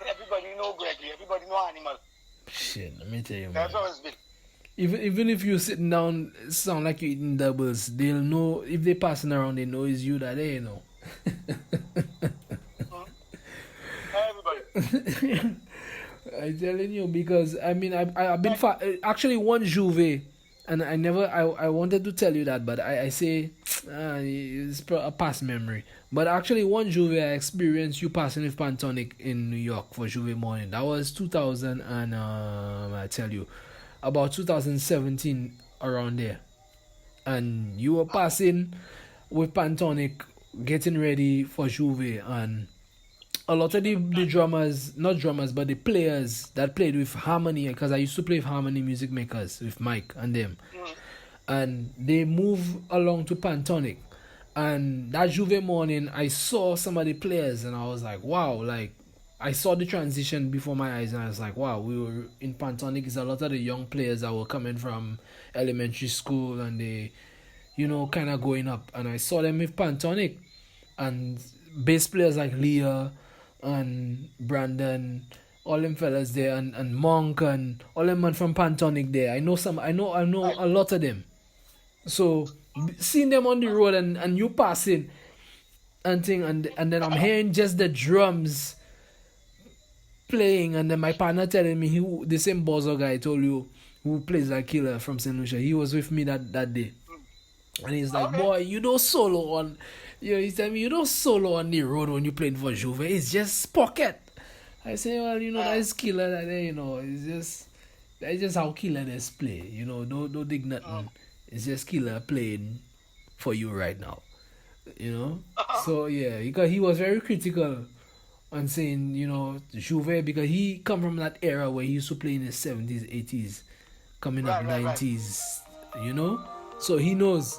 everybody know Gregory. Everybody know Animal. Shit, let me tell you, man. That's how it's been. Even if you're sitting down, sound like you're eating doubles, they'll know. If they're passing around, they know it's you that they know. Everybody. I'm telling you, because I mean, I've been actually one Juve, and I wanted to tell you that, but I say it's a past memory. But actually, one Juve I experienced you passing with Panasonic in New York for Juve morning. That was 2000 and I tell you, about 2017 around there, and you were passing with Panasonic, getting ready for Juve, and a lot of the drummers, not drummers, but the players that played with Harmony, because I used to play with Harmony Music Makers with Mike and them, and they move along to Panasonic. And that Juve morning, I saw some of the players, and I was like, wow, like I saw the transition before my eyes, and I was like, wow, we were in Panasonic. It's a lot of the young players that were coming from elementary school, and they, you know, kind of going up. And I saw them with Panasonic, and bass players like Leah and Brandon, all them fellas there, and Monk and all them man from Panasonic there. I know a lot of them. So seeing them on the road and you passing and thing, and then I'm hearing just the drums playing, and then my partner telling me the same Bozo guy I told you who plays like killer from St. Lucia, he was with me that day. And he's like, boy, you don't solo on, you know, he's telling me you don't solo on the road when you're playing for Juve. It's just pocket. I say, well, you know, that's killer, that you know, that's just how killer this play. You know, don't dig nothing. It's just killer playing for you right now. You know? So yeah, because he was very critical on saying, you know, Juve, because he come from that era where he used to play in the 70s, 80s, coming up 90s, you know? So he knows.